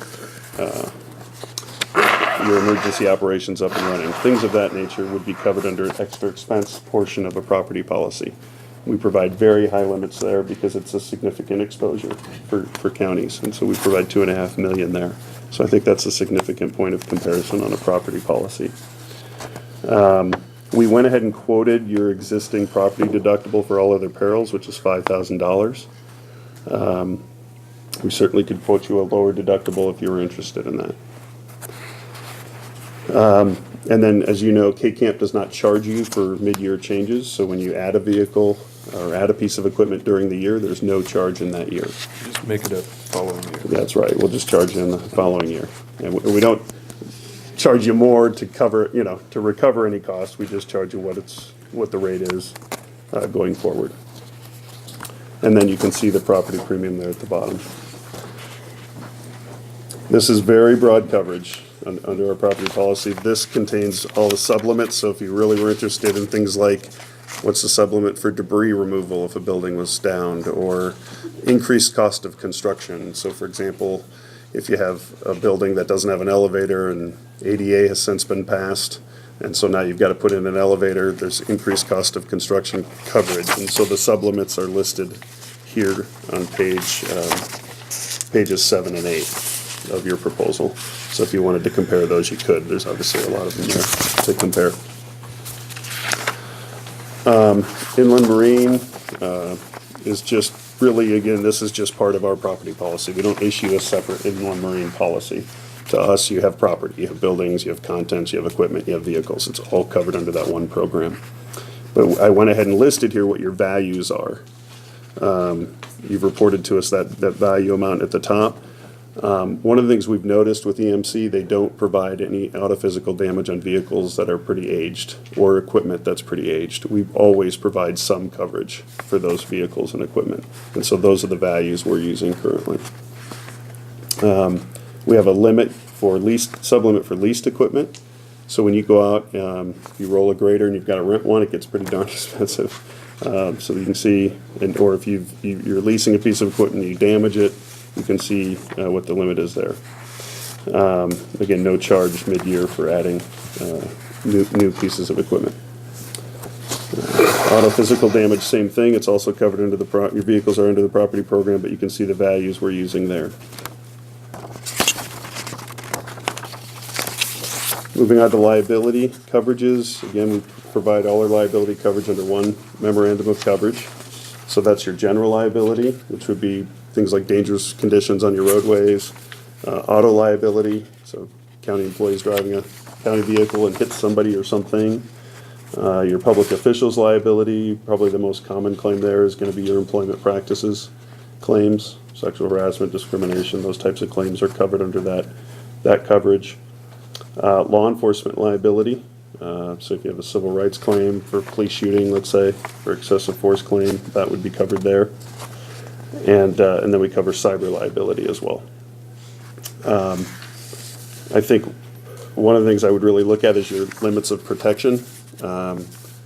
emergency operations up and running. Things of that nature would be covered under an extra expense portion of a property policy. We provide very high limits there because it's a significant exposure for counties, and so we provide $2.5 million there. So I think that's a significant point of comparison on a property policy. We went ahead and quoted your existing property deductible for all other perils, which is $5,000. We certainly could quote you a lower deductible if you were interested in that. And then, as you know, K-Camp does not charge you for mid-year changes, so when you add a vehicle or add a piece of equipment during the year, there's no charge in that year. Just make it up following year. That's right, we'll just charge you in the following year. And we don't charge you more to cover, to recover any cost, we just charge you what the rate is going forward. And then you can see the property premium there at the bottom. This is very broad coverage under our property policy. This contains all the sublimits, so if you really were interested in things like what's the sublimit for debris removal if a building was downed, or increased cost of construction. So for example, if you have a building that doesn't have an elevator and ADA has since been passed, and so now you've got to put in an elevator, there's increased cost of construction coverage. And so the sublimits are listed here on pages 7 and 8 of your proposal. So if you wanted to compare those, you could. There's obviously a lot of them there to compare. Inland Marine is just really, again, this is just part of our property policy. We don't issue a separate inland marine policy. To us, you have property, you have buildings, you have contents, you have equipment, you have vehicles. It's all covered under that one program. But I went ahead and listed here what your values are. You've reported to us that value amount at the top. One of the things we've noticed with EMC, they don't provide any auto-physical damage on vehicles that are pretty aged or equipment that's pretty aged. We always provide some coverage for those vehicles and equipment. And so those are the values we're using currently. We have a limit for sublimit for leased equipment. So when you go out, you roll a grader and you've got to rent one, it gets pretty darn expensive. So you can see, or if you're leasing a piece of equipment and you damage it, you can see what the limit is there. Again, no charge mid-year for adding new pieces of equipment. Auto physical damage, same thing. It's also covered under your vehicles are under the property program, but you can see the values we're using there. Moving on to liability coverages. Again, we provide all our liability coverage under one memorandum of coverage. So that's your general liability, which would be things like dangerous conditions on your roadways, auto liability, so county employees driving a county vehicle and hit somebody or something. Your public officials liability, probably the most common claim there is going to be your employment practices claims, sexual harassment, discrimination, those types of claims are covered under that coverage. Law enforcement liability, so if you have a civil rights claim for police shooting, let's say, for excessive force claim, that would be covered there. And then we cover cyber liability as well. I think one of the things I would really look at is your limits of protection.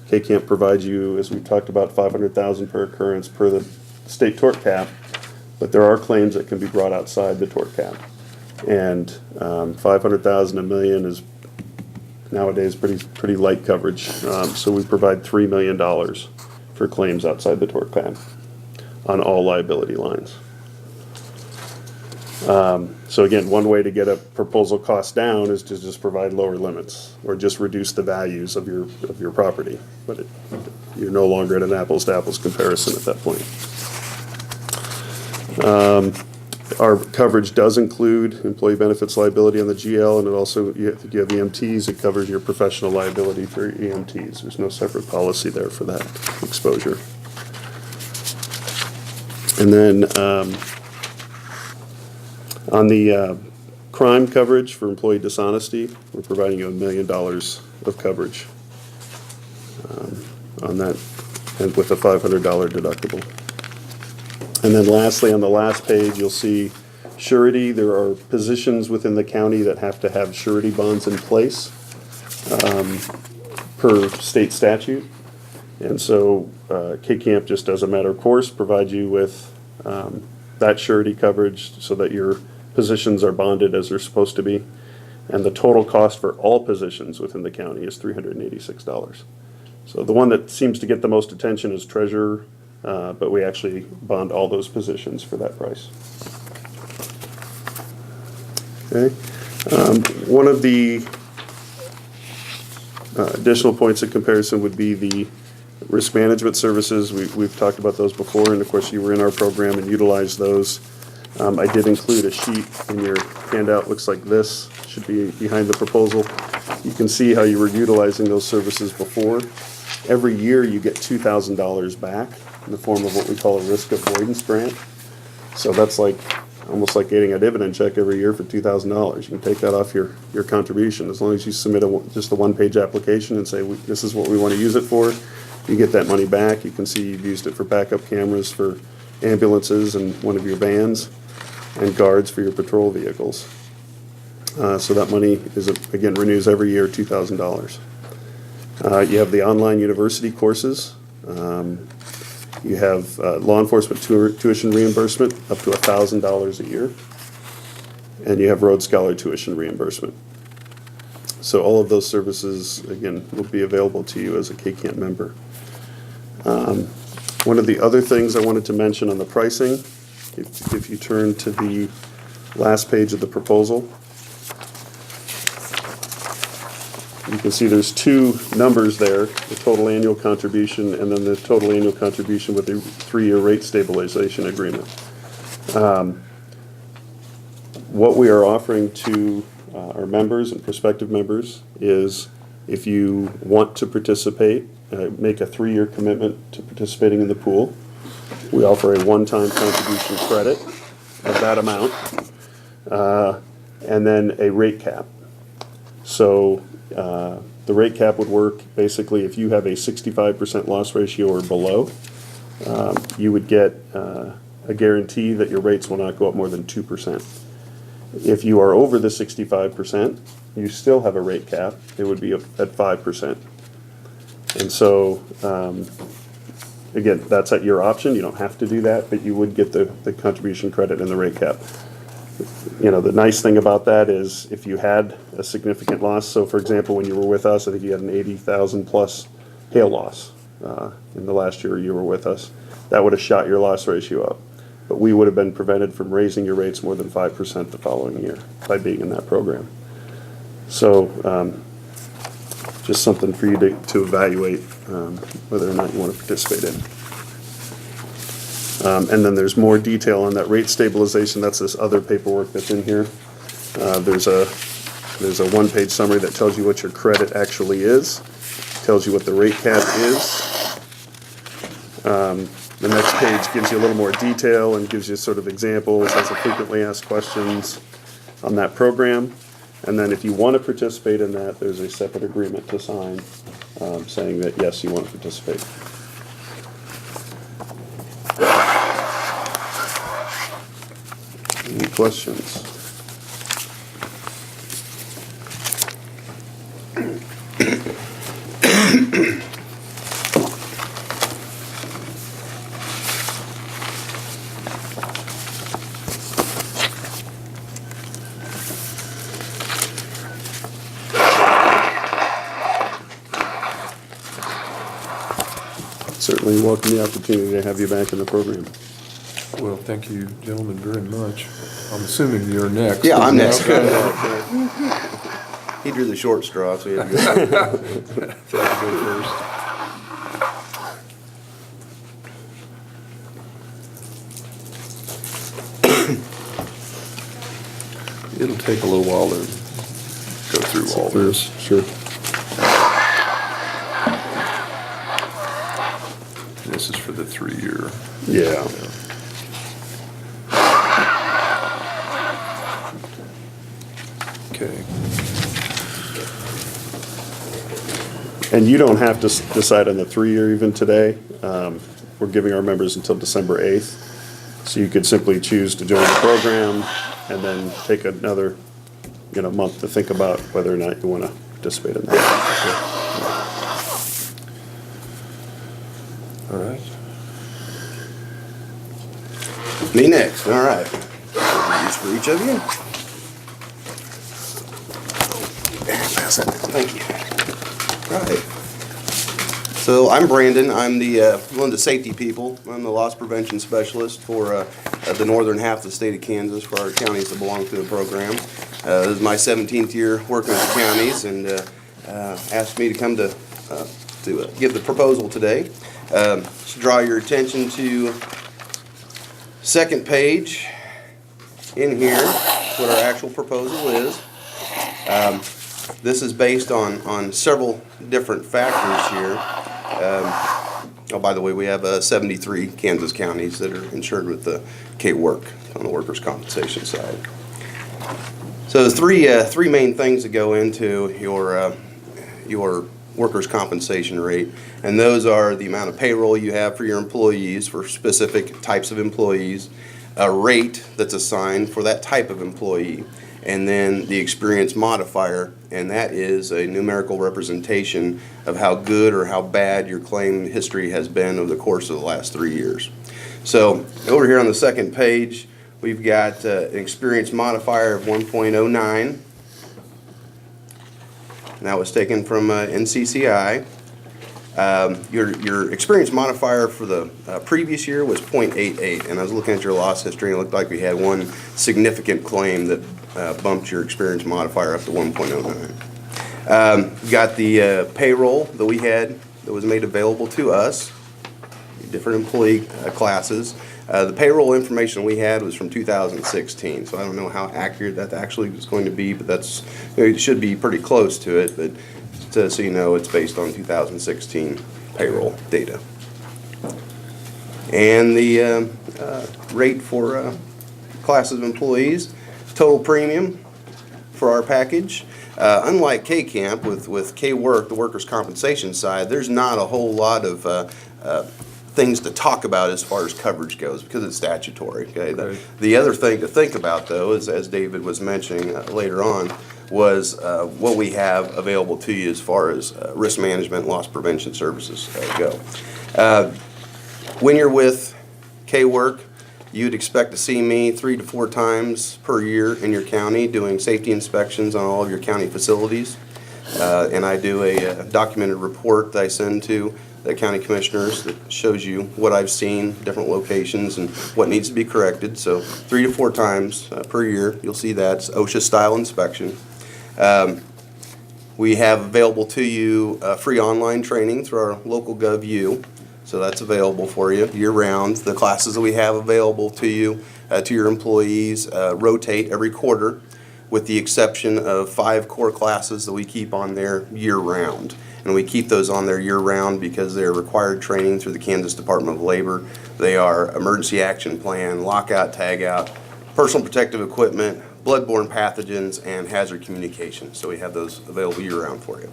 K-Camp provides you, as we talked about, $500,000 per occurrence per the state tort cap, but there are claims that can be brought outside the tort cap. And $500,000, $1 million is nowadays pretty light coverage. So we provide $3 million for claims outside the tort cap on all liability lines. So again, one way to get a proposal cost down is to just provide lower limits or just reduce the values of your property. But you're no longer at an apples to apples comparison at that point. Our coverage does include employee benefits liability on the GL, and it also, if you have EMTs, it covers your professional liability for EMTs. There's no separate policy there for that exposure. And then on the crime coverage for employee dishonesty, we're providing you $1 million of coverage on that, and with a $500 deductible. And then lastly, on the last page, you'll see surety. There are positions within the county that have to have surety bonds in place per state statute. And so K-Camp, just as a matter of course, provides you with that surety coverage so that your positions are bonded as they're supposed to be. And the total cost for all positions within the county is $386. So the one that seems to get the most attention is treasurer, but we actually bond all those positions for that price. Okay. One of the additional points of comparison would be the risk management services. We've talked about those before, and of course you were in our program and utilized those. I did include a sheet in your handout, looks like this, should be behind the proposal. You can see how you were utilizing those services before. Every year you get $2,000 back in the form of what we call a risk avoidance grant. So that's like, almost like getting a dividend check every year for $2,000. You can take that off your contribution. As long as you submit just a one-page application and say, this is what we want to use it for, you get that money back. You can see you've used it for backup cameras for ambulances and one of your vans, and guards for your patrol vehicles. So that money is, again, renews every year, $2,000. You have the online university courses. You have law enforcement tuition reimbursement up to $1,000 a year. And you have Road Scholar tuition reimbursement. So all of those services, again, will be available to you as a K-Camp member. One of the other things I wanted to mention on the pricing, if you turn to the last page of the proposal, you can see there's two numbers there, the total annual contribution and then the total annual contribution with the 3-year rate stabilization agreement. What we are offering to our members and prospective members is if you want to participate, make a 3-year commitment to participating in the pool. We offer a one-time contribution credit of that amount, and then a rate cap. So the rate cap would work basically if you have a 65% loss ratio or below, you would get a guarantee that your rates will not go up more than 2%. If you are over the 65%, you still have a rate cap. It would be at 5%. And so, again, that's at your option. You don't have to do that, but you would get the contribution credit and the rate cap. You know, the nice thing about that is if you had a significant loss, so for example, when you were with us, I think you had an 80,000 plus hail loss in the last year you were with us. That would have shot your loss ratio up. But we would have been prevented from raising your rates more than 5% the following year by being in that program. So just something for you to evaluate whether or not you want to participate in. And then there's more detail on that rate stabilization. That's this other paperwork that's in here. There's a one-page summary that tells you what your credit actually is, tells you what the rate cap is. The next page gives you a little more detail and gives you sort of examples, has a frequently asked questions on that program. And then if you want to participate in that, there's a separate agreement to sign saying that, yes, you want to participate. Any questions? Certainly welcome the opportunity to have you back in the program. Well, thank you, gentlemen, very much. I'm assuming you're next. Yeah, I'm next. Okay. He drew the short straw, so he had to go. So I'll go first. It'll take a little while to go through all this. Sure. This is for the 3-year. Yeah. Okay. And you don't have to decide on the 3-year even today. We're giving our members until December 8th So you could simply choose to join the program and then take another, month to think about whether or not you want to participate in that. All right. Me next, all right. These for each of you. Pass that down, thank you. All right. So I'm Brandon, I'm one of the safety people. I'm the loss prevention specialist for the northern half of the state of Kansas for our counties that belong to the program. This is my 17th year working with the counties, and asked me to come to give the proposal today. To draw your attention to second page in here, what our actual proposal is. This is based on several different factors here. Oh, by the way, we have 73 Kansas counties that are insured with the K-Work on the workers' compensation side. So there's three main things that go into your workers' compensation rate, and those are the amount of payroll you have for your employees for specific types of employees, a rate that's assigned for that type of employee, and then the experience modifier, and that is a numerical representation of how good or how bad your claim history has been over the course of the last 3 years. So over here on the second page, we've got an experience modifier of 1.09. And that was taken from NCCI. Your experience modifier for the previous year was 0.88, and I was looking at your loss history, and it looked like we had one significant claim that bumped your experience modifier up to 1.09. Got the payroll that we had that was made available to us, different employee classes. The payroll information we had was from 2016, so I don't know how accurate that actually is going to be, but it should be pretty close to it. But so you know, it's based on 2016 payroll data. And the rate for classes of employees, total premium for our package. Unlike K-Camp with K-Work, the workers' compensation side, there's not a whole lot of things to talk about as far as coverage goes because it's statutory. Okay. Right. The other thing to think about, though, is as David was mentioning later on, was what we have available to you as far as risk management and loss prevention services go. When you're with K-Work, you'd expect to see me 3 to 4 times per year in your county doing safety inspections on all of your county facilities. And I do a documented report that I send to the county commissioners that shows you what I've seen, different locations, and what needs to be corrected. So 3 to 4 times per year, you'll see that. It's OSHA-style inspection. We have available to you free online training through our local GovU. So that's available for you year-round. The classes that we have available to you, to your employees, rotate every quarter, with the exception of 5 core classes that we keep on there year-round. And we keep those on there year-round because they're required training through the Kansas Department of Labor. They are emergency action plan, lockout, tagout, personal protective equipment, bloodborne pathogens, and hazard communication. So we have those available year-round for you.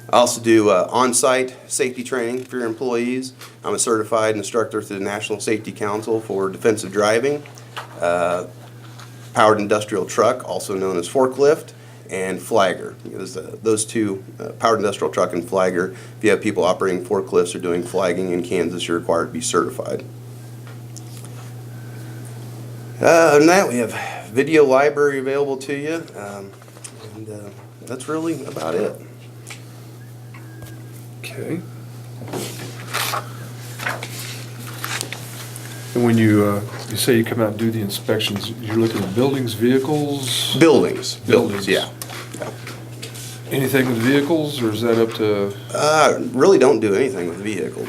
I also do on-site safety training for your employees. I'm a certified instructor through the National Safety Council for defensive driving, powered industrial truck, also known as forklift, and flagger. Because those two, powered industrial truck and flagger, if you have people operating forklifts or doing flagging in Kansas, you're required to be certified. Other than that, we have video library available to you, and that's really about it. Okay. And when you say you come out and do the inspections, you're looking at buildings, vehicles? Buildings, Buildings. yeah. Anything with vehicles, or is that up to? Really don't do anything with vehicles.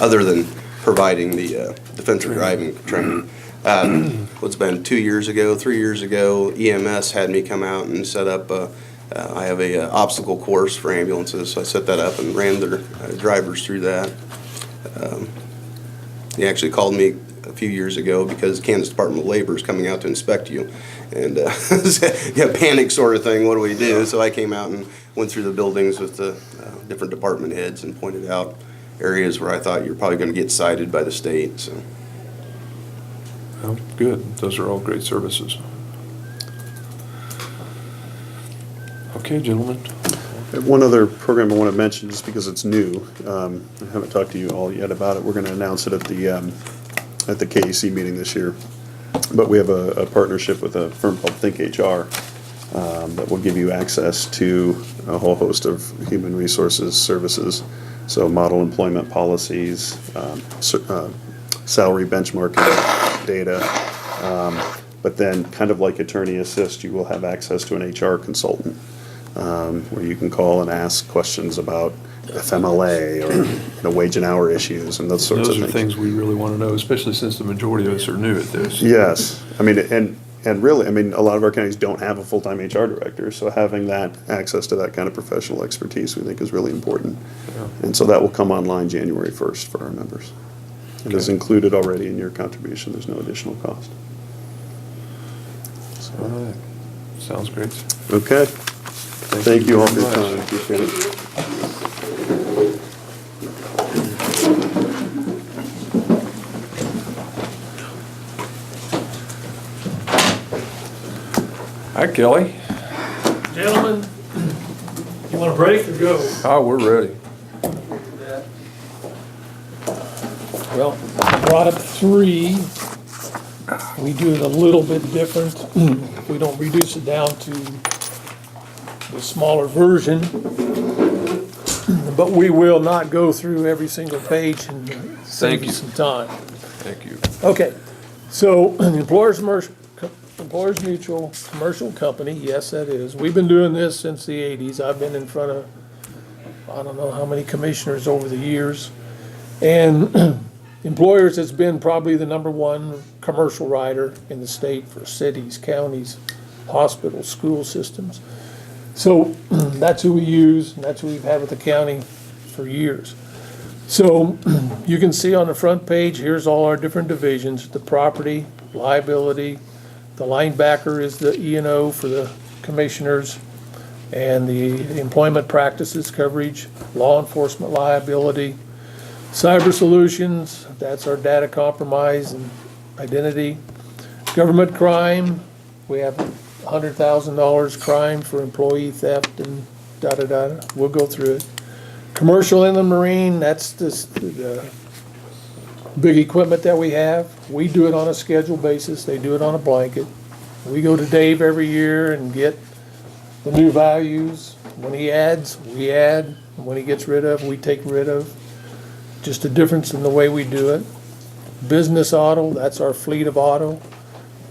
Other than providing the defensive driving training. What's been 2 years ago, 3 years ago, EMS had me come out and set up, I have a obstacle course for ambulances, so I set that up and ran their drivers through that. He actually called me a few years ago because Kansas Department of Labor is coming out to inspect you. And yeah, panic sort of thing, what do we do? So I came out and went through the buildings with the different department heads and pointed out areas where I thought you're probably gonna get cited by the state, so. Well, good. Those are all great services. Okay, gentlemen. One other program I want to mention, just because it's new, I haven't talked to you all yet about it. We're going to announce it at the KEC meeting this year. But we have a partnership with a firm called Think HR that will give you access to a whole host of human resources services. So model employment policies, salary benchmarking data. But then, kind of like Attorney Assist, you will have access to an HR consultant where you can call and ask questions about FMLA or wage and hour issues and those sorts of Those are things. things we really want to know, especially since the majority of us are new at this. Yes, I mean, and really, I mean, a lot of our counties don't have a full-time HR director, so having that access to that kind of professional expertise, we think is really important. Yeah. And so that will come online January 1st for our members. It is included already in your contribution, there's no additional cost. All right. Sounds great. Okay, thank you all for your very time, much. appreciate it. Hi, Kelly. Gentlemen, you want a break or go? Oh, we're ready. Well, brought up 3. We do it a little bit different. We don't reduce it down to the smaller version. But we will not go through every single page and save you some time. Thank you. Okay, so Employers Mutual Commercial Company, yes, that is. We've been doing this since the 80s. I've been in front of, I don't know how many commissioners over the years. And Employers has been probably the #1 commercial writer in the state for cities, counties, hospitals, school systems. So that's who we use, and that's who we've had with the county for years. So you can see on the front page, here's all our different divisions: the property, liability, the linebacker is the E&O for the commissioners, and the employment practices coverage, law enforcement liability, cyber solutions, that's our data compromise and identity, government crime, we have $100,000 crime for employee theft and da-da-da, we'll go through it. Commercial inland marine, that's the big equipment that we have. We do it on a schedule basis, they do it on a blanket. We go to Dave every year and get the new values. When he adds, we add. When he gets rid of, we take rid of. Just a difference in the way we do it. Business auto, that's our fleet of auto.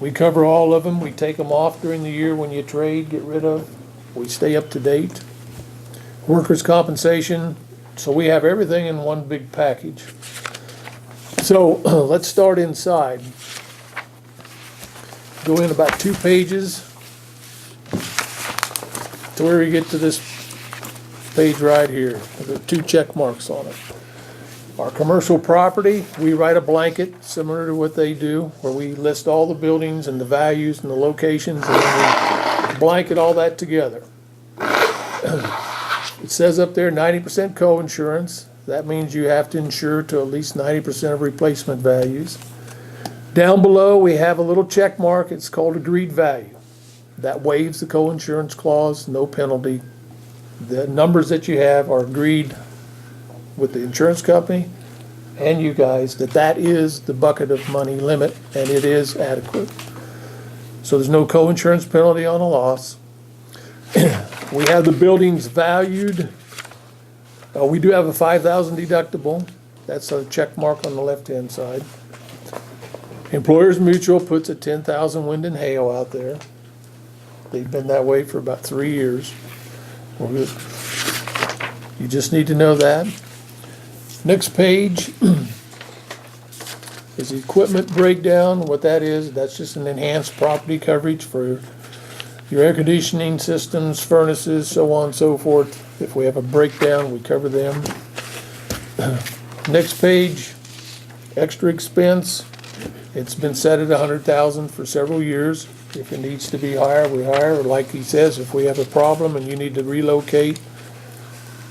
We cover all of them. We take them off during the year when you trade, get rid of. We stay up to date. Workers' compensation, so we have everything in one big package. So let's start inside. Go in about 2 pages to where we get to this page right here. There are 2 check marks on it. Our commercial property, we write a blanket similar to what they do, where we list all the buildings and the values and the locations, and then we blanket all that together. It says up there 90% co-insurance. That means you have to insure to at least 90% of replacement values. Down below, we have a little check mark. It's called agreed value. That waives the co-insurance clause, no penalty. The numbers that you have are agreed with the insurance company and you guys that is the bucket of money limit and it is adequate. So there's no co-insurance penalty on a loss. We have the buildings valued. We do have a $5,000 deductible. That's a check mark on the left-hand side. Employers Mutual puts a 10,000 wind and hail out there. They've been that way for about 3 years. You just need to know that. Next page is the equipment breakdown. What that is, that's just an enhanced property coverage for your air conditioning systems, furnaces, so on and so forth. If we have a breakdown, we cover them. Next page, extra expense. It's been set at $100,000 for several years. If it needs to be higher, we hire. Or like he says, if we have a problem and you need to relocate,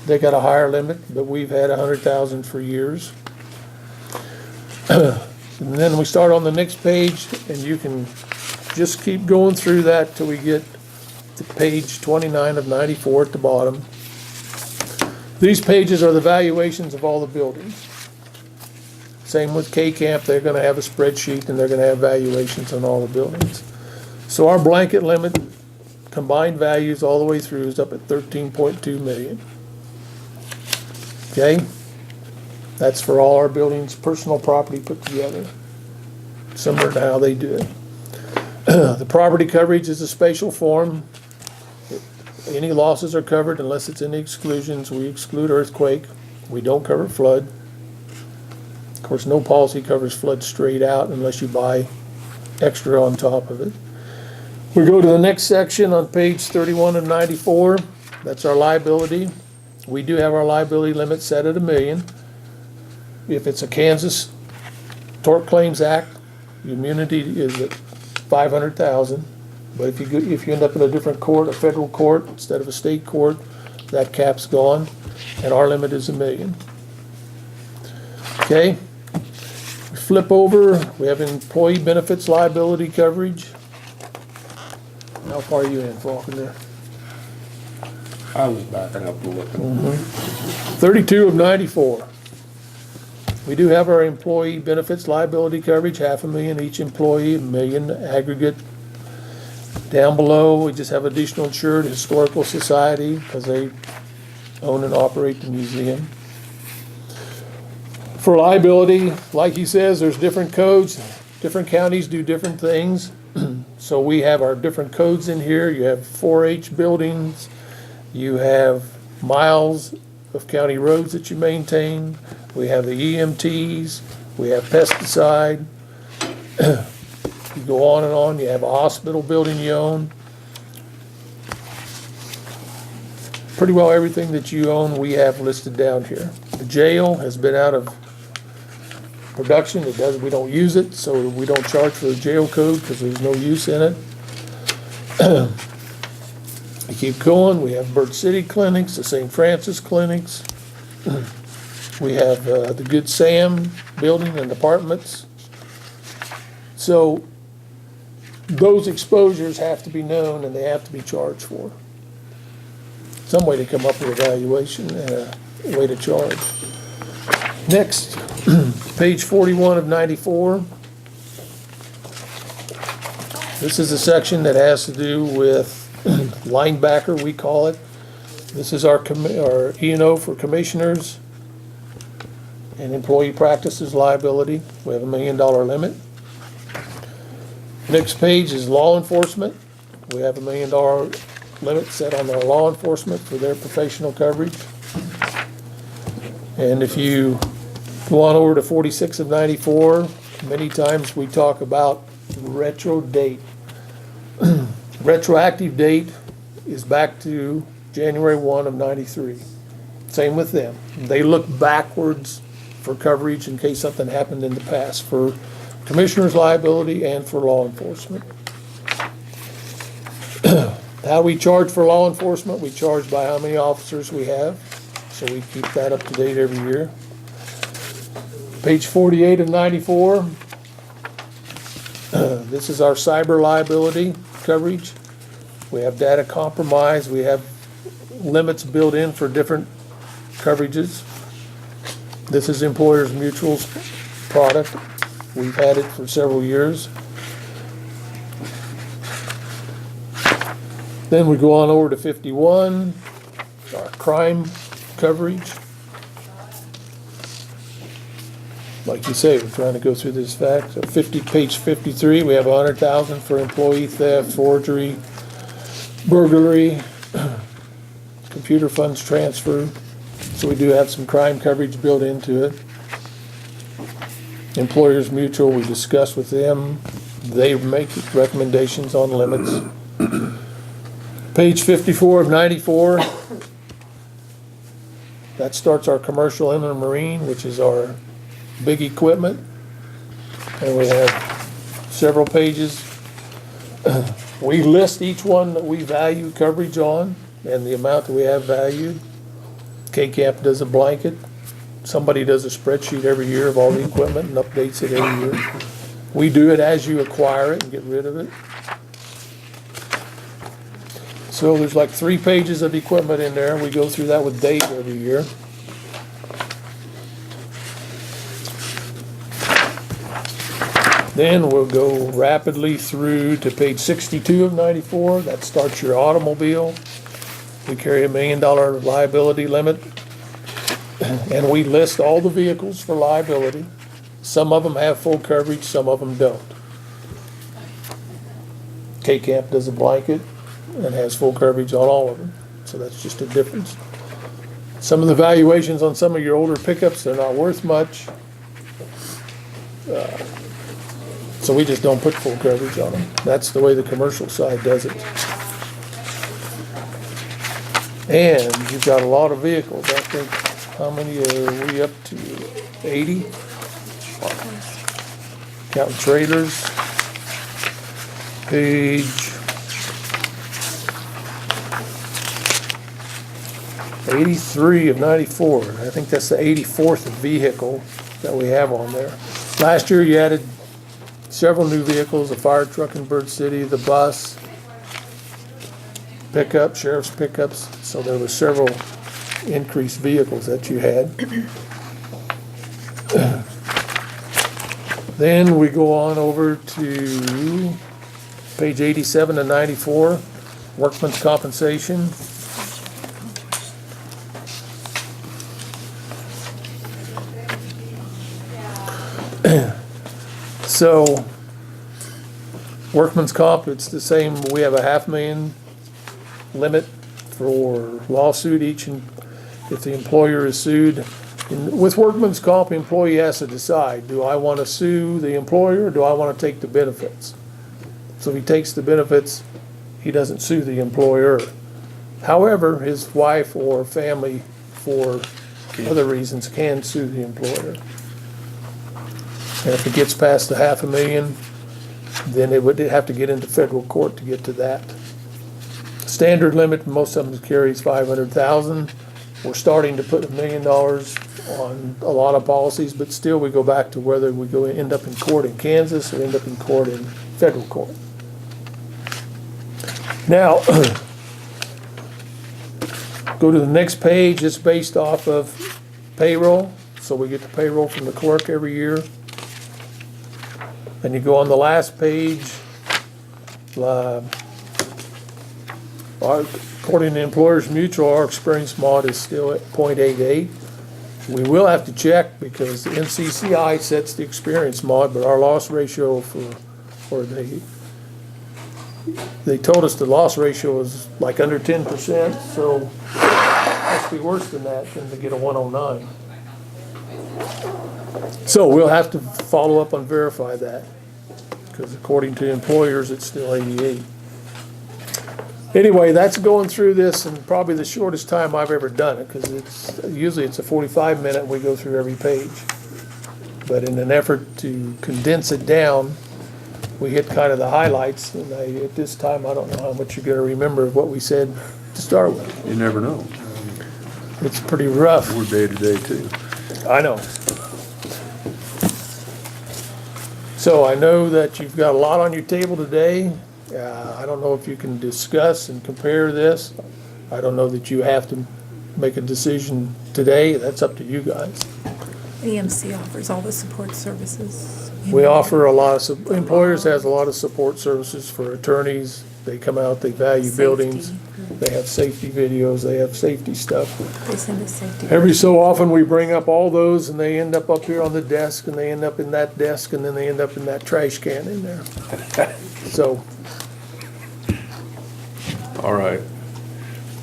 They got a higher limit, but we've had 100,000 for years. And then we start on the next page, and you can just keep going through that till we get to page 29 of 94 at the bottom. These pages are the valuations of all the buildings. Same with K-Camp, they're gonna have a spreadsheet and they're gonna have valuations on all the buildings. So our blanket limit, combined values all the way through, is up at 13.2 million. Okay? That's for all our buildings, personal property put together, similar to how they do it. The property coverage is a spatial form. Any losses are covered unless it's in the exclusions. We exclude earthquake. We don't cover flood. Of course, no policy covers flood straight out unless you buy extra on top of it. We go to the next section on page 31 of 94. That's our liability. We do have our liability limit set at $1 million. If it's a Kansas Tort Claims Act, the immunity is at 500,000. But if you end up in a different court, a federal court instead of a state court, that cap's gone, and our limit is $1 million. Okay. We flip over. We have employee benefits liability coverage. How far are you in, Faulkner? I was backing up and looking. 32 of 94. We do have our employee benefits liability coverage, $500,000 each employee, $1 million aggregate. Down below, we just have additional insured historical society because they own and operate the museum. For liability, like he says, there's different codes. Different counties do different things. So we have our different codes in here. You have 4-H buildings. You have miles of county roads that you maintain. We have the EMTs. We have pesticide. You go on and on. You have a hospital building you own. Pretty well everything that you own we have listed down here. The jail has been out of production. We don't use it, so we don't charge for the jail code because there's no use in it. We keep going. We have Birch City clinics, the St. Francis clinics. We have the Good Sam building and apartments. So those exposures have to be known and they have to be charged for. Some way to come up with a valuation and a way to charge. Next, page 41 of 94. This is a section that has to do with linebacker, we call it. This is our E&O for commissioners and employee practices liability. We have $1 million limit. Next page is law enforcement. We have $1 million limit set on our law enforcement for their professional coverage. And if you go on over to 46 of 94, many times we talk about retro date. Retroactive date is back to January 1 of 93. Same with them. They look backwards for coverage in case something happened in the past for commissioner's liability and for law enforcement. How we charge for law enforcement, we charge by how many officers we have. So we keep that up to date every year. Page 48 of 94. This is our cyber liability coverage. We have data compromise. We have limits built in for different coverages. This is Employers Mutual's product. We've had it for several years. Then we go on over to 51, our crime coverage. Like you say, we're trying to go through this fact. So page 53, we have 100,000 for employee theft, forgery, burglary, computer funds transfer. So we do have some crime coverage built into it. Employers Mutual, we discuss with them. They make recommendations on limits. Page 54 of 94. That starts our commercial inland marine, which is our big equipment. And we have several pages. We list each one that we value coverage on and the amount that we have valued. K-Camp does a blanket. Somebody does a spreadsheet every year of all the equipment and updates it every year. We do it as you acquire it and get rid of it. So there's like 3 pages of equipment in there. We go through that with Dave every year. Then we'll go rapidly through to page 62 of 94. That starts your automobile. We carry $1 million liability limit. And we list all the vehicles for liability. Some of them have full coverage, some of them don't. K-Camp does a blanket and has full coverage on all of them. So that's just a difference. Some of the valuations on some of your older pickups, they're not worth much. So we just don't put full coverage on them. That's the way the commercial side does it. And you've got a lot of vehicles. I think, how many are we up to? 80? Counting trailers. Page 83 of 94. I think that's the 84th vehicle that we have on there. Last year you added several new vehicles, the fire truck in Bird City, the bus, pickup, sheriff's pickups. So there were several increased vehicles that you had. Then we go on over to page 87 to 94, workman's compensation. So, workman's comp, it's the same, we have a $500,000 limit for lawsuit each, and if the employer is sued. With workman's comp, the employee has to decide, do I want to sue the employer or do I want to take the benefits? So if he takes the benefits, he doesn't sue the employer. However, his wife or family, for other reasons, can sue the employer. And if it gets past the $500,000, then it would have to get into federal court to get to that. Standard limit, most of them carries $500,000. We're starting to put $1 million on a lot of policies, but still we go back to whether we end up in court in Kansas or end up in court in federal court. Now, go to the next page. It's based off of payroll. So we get the payroll from the clerk every year. And you go on the last page, according to Employers Mutual, our experience mod is still at 0.88. We will have to check because the NCCI sets the experience mod, but our loss ratio they told us the loss ratio is like under 10%, so it must be worse than that than to get a 109. So we'll have to follow up and verify that, because according to employers, it's still 88. Anyway, that's going through this and probably the shortest time I've ever done it, because usually it's a 45-minute and we go through every page. But in an effort to condense it down, we hit kind of the highlights, and at this time, I don't know how much you're going to remember of what we said to start with. You never know. It's pretty rough. We're day to day too. I know. So I know that you've got a lot on your table today. I don't know if you can discuss and compare this. I don't know that you have to make a decision today. That's up to you guys. EMC offers all the support services. We offer a lot of, employers has a lot of support services for attorneys. They come out, they value buildings, they have safety videos, they have safety stuff. They send us safety. Every so often, we bring up all those, and they end up here on the desk, and they end up in that desk, and then they end up in that trash can in there. So, All right.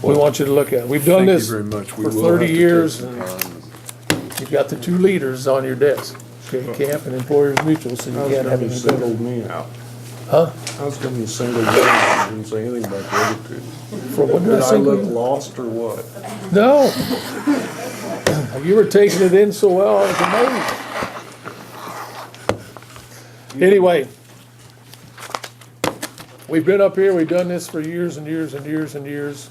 we want you to look at it. We've done Thank you this very much. We for will have 30 to years, take and some time. you've got the 2 leaders on your desk, K-Camp and Employers Mutual, so you can't have any better. Singled me out. Huh? I was gonna be singled out, didn't say anything about the other two. For what did I Did I single look you? lost or what? No. You were taking it in so well, I was amazed. Anyway, we've been up here, we've done this for years and years and years and years.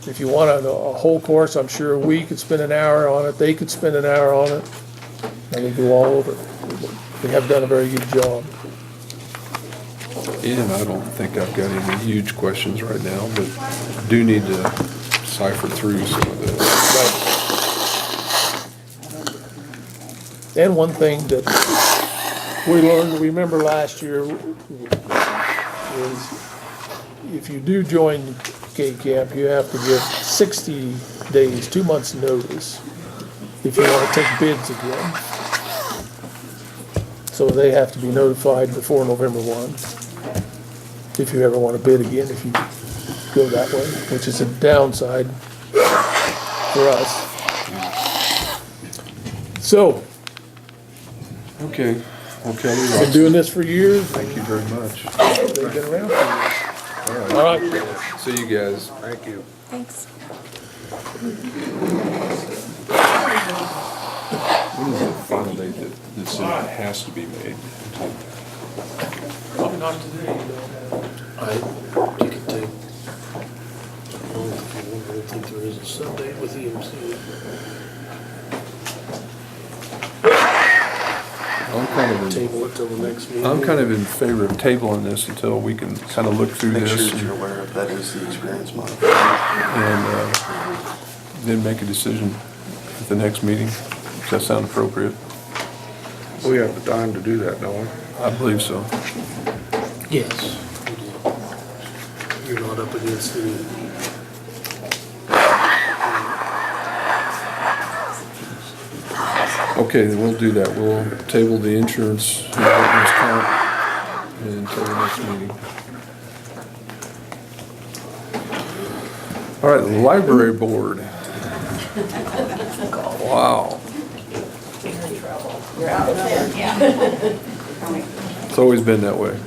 If you want a whole course, I'm sure we could spend an hour on it, they could spend an hour on it, and we go all over it. We have done a very good job. And I don't think I've got any huge questions right now, but do need to cipher through some of this. And one thing that we learned, remember last year, is if you do join K-Camp, you have to give 60 days, 2 months' notice if you want to take bids again. So they have to be notified before November 1, if you ever want to bid again, if you go that way, which is a downside for us. So, Okay, okay. been doing this for years. Thank you very much. They've been around for years. All right. See you guys. Thank you. Thanks. When is the final date that the decision has to be made? Probably not today. You can take, I don't think there is a sub date with EMC. Table it till the next meeting. I'm kind of in favor of tabling this until we can kind of look through Make this. sure that you're aware of that is the experience model. And then make a decision at the next meeting. Does that sound appropriate? We have the time to do that, don't we? I believe so. Yes. you do. You're not up against the. Okay, then we'll do that. We'll table the insurance and workers' comp until the next meeting. All right, the library board. Wow. It's always been that way.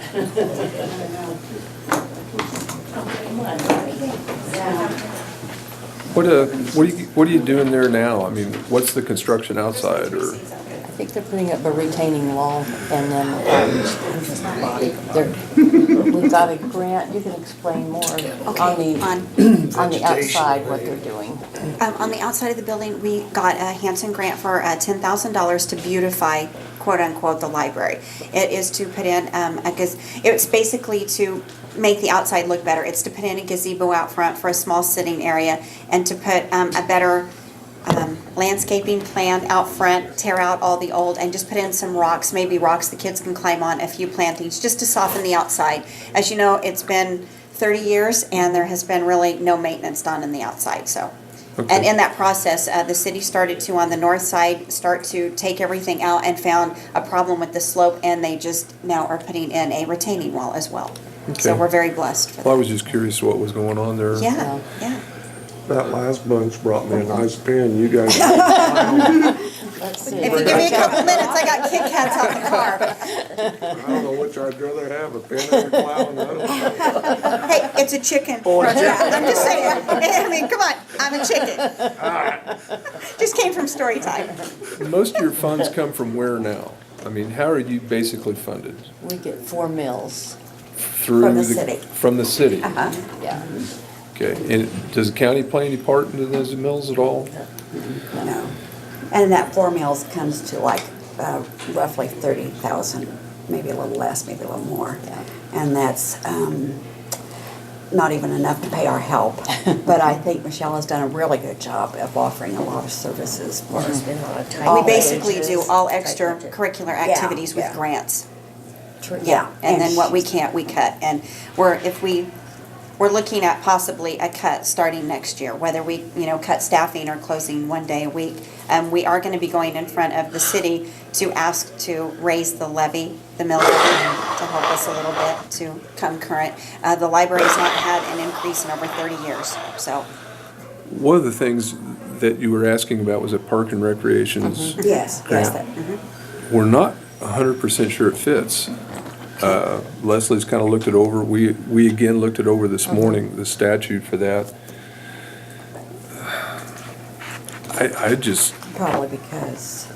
What are you doing there now? I mean, what's the construction outside or? I think they're putting up a retaining wall and then, we've got a grant, you can explain more on the outside what they're doing. On the outside of the building, we got a Hanson grant for $10,000 to beautify, quote-unquote, the library. It is to put in, it's basically to make the outside look better. It's to put in a gazebo out front for a small sitting area and to put a better landscaping plan out front, tear out all the old, and just put in some rocks, maybe rocks the kids can climb on, a few plantings, just to soften the outside. As you know, it's been 30 years and there has been really no maintenance done in the outside, so. Okay. And in that process, the city started to, on the north side, start to take everything out and found a problem with the slope, and they just now are putting in a retaining wall as well. So Okay. we're very blessed for Well, I that. was just curious what was going on there. Yeah, yeah. That last bunch brought me a nice pen. You guys. Let's see. If you give me a couple minutes, I got Kit Kats out the car. I don't know which I'd rather have, a pen or a clown. I don't know. Hey, it's a chicken, Roger. I'm just saying. I mean, come on, I'm a chicken. Just came from story time. Most of your funds come from where now? I mean, how are you basically funded? We get 4 mills, Through From the city. From the city? Uh-huh. yeah. Okay, and does the county play any part into those mills at all? No. And that 4 mills comes to like roughly 30,000, maybe a little less, maybe a little more. And that's not even enough to pay our help. But I think Michelle has done a really good job of offering a lot of services for us. We basically do all extracurricular activities with yeah. grants. Yeah. And then what we can't, we cut. And we're looking at possibly a cut starting next year, whether we, cut staffing or closing 1 day a week. We are going to be going in front of the city to ask to raise the levy, the mill levy, to help us a little bit to come current. The library's not had an increase in over 30 years, so. One of the things that you were asking about was a Park and Recreation's Yes, grant. We're not 100% sure it fits. Leslie's kind of looked it over. We again looked it over this morning, the statute for that. I just, Probably because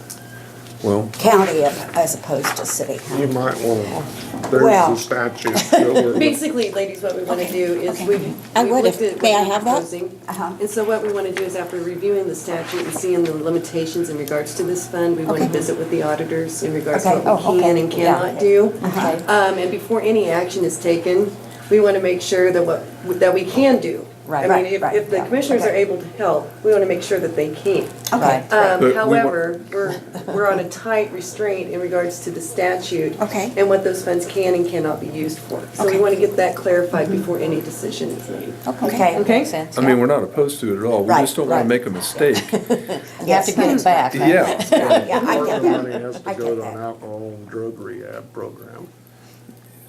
Well, county as opposed to city. You might wanna, there's Well. the statute. Go with it. Basically, ladies, what we want to do is we I would looked if- at may I what you're have that? proposing. Uh-huh. And so what we want to do is after reviewing the statute and seeing the limitations in regards to this fund, we want to Okay. visit with the auditors in regards to Okay. what Oh, we okay. can and Yeah. cannot do. Okay. And before any action is taken, we want to make sure that we can do. Right. I mean, if Right, the yeah. commissioners are Okay. able to help, we want to make sure that they can. Okay. But we However, we're on a tight restraint in regards to the statute. Okay. And what those funds can and cannot be used for. So we Okay. want to get that clarified before any decision is made. Okay. Okay? Makes sense. I mean, we're not opposed to it at all. We Right, just don't want to right. make a mistake. You have to get it back. huh? Yeah. Yeah, I Part get of the that. money has I to go get to that. an alcohol and drug rehab program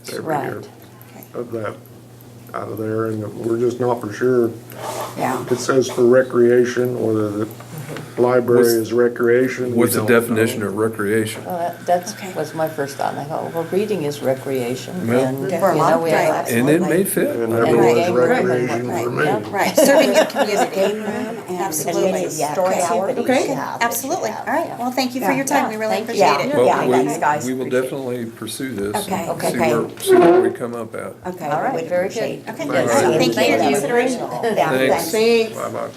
every Right. year of that, out of there, and we're just not for sure. Yeah. It says for recreation, whether the library What's- is recreation. we What's the don't know. definition of recreation? Well, that's, Okay. was my first thought, and I thought, well, reading is recreation, Well- and, you For a know, lot we of have. people. And it may fit. And And that the was game room. recreation Right, for me. yeah. Right, serving your Game community. room and. Absolutely. and story hours. Okay. Absolutely. All right, well, thank you for Yeah. your time, we really Thank you. appreciate it. Well, Yeah, we- thanks, guys. We will Appreciate it. definitely pursue this. Okay, and okay. See where we come up at. Okay. All right, we'd very appreciate good. Okay, Yes. all right, thank you for your Thank you. consideration. Yeah, Thanks. Thanks. Bye-bye.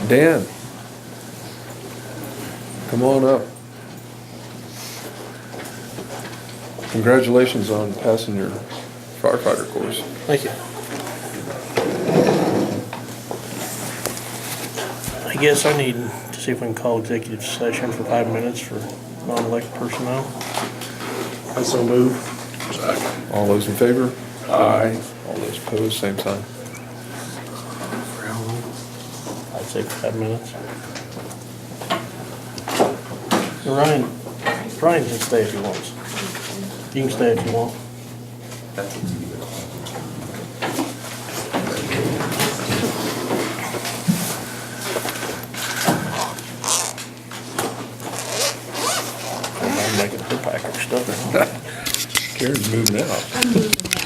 Dan, come on up. Congratulations on passing your firefighter course. Thank you. I guess I need to see if we can call executive session for 5 minutes for non-elected personnel. I so move. All those in favor? Aye. All those opposed, same sign. I'd say 5 minutes. Ryan can stay if he wants. You can stay if you want. I'm making her pack her stuff. Karen's moving out.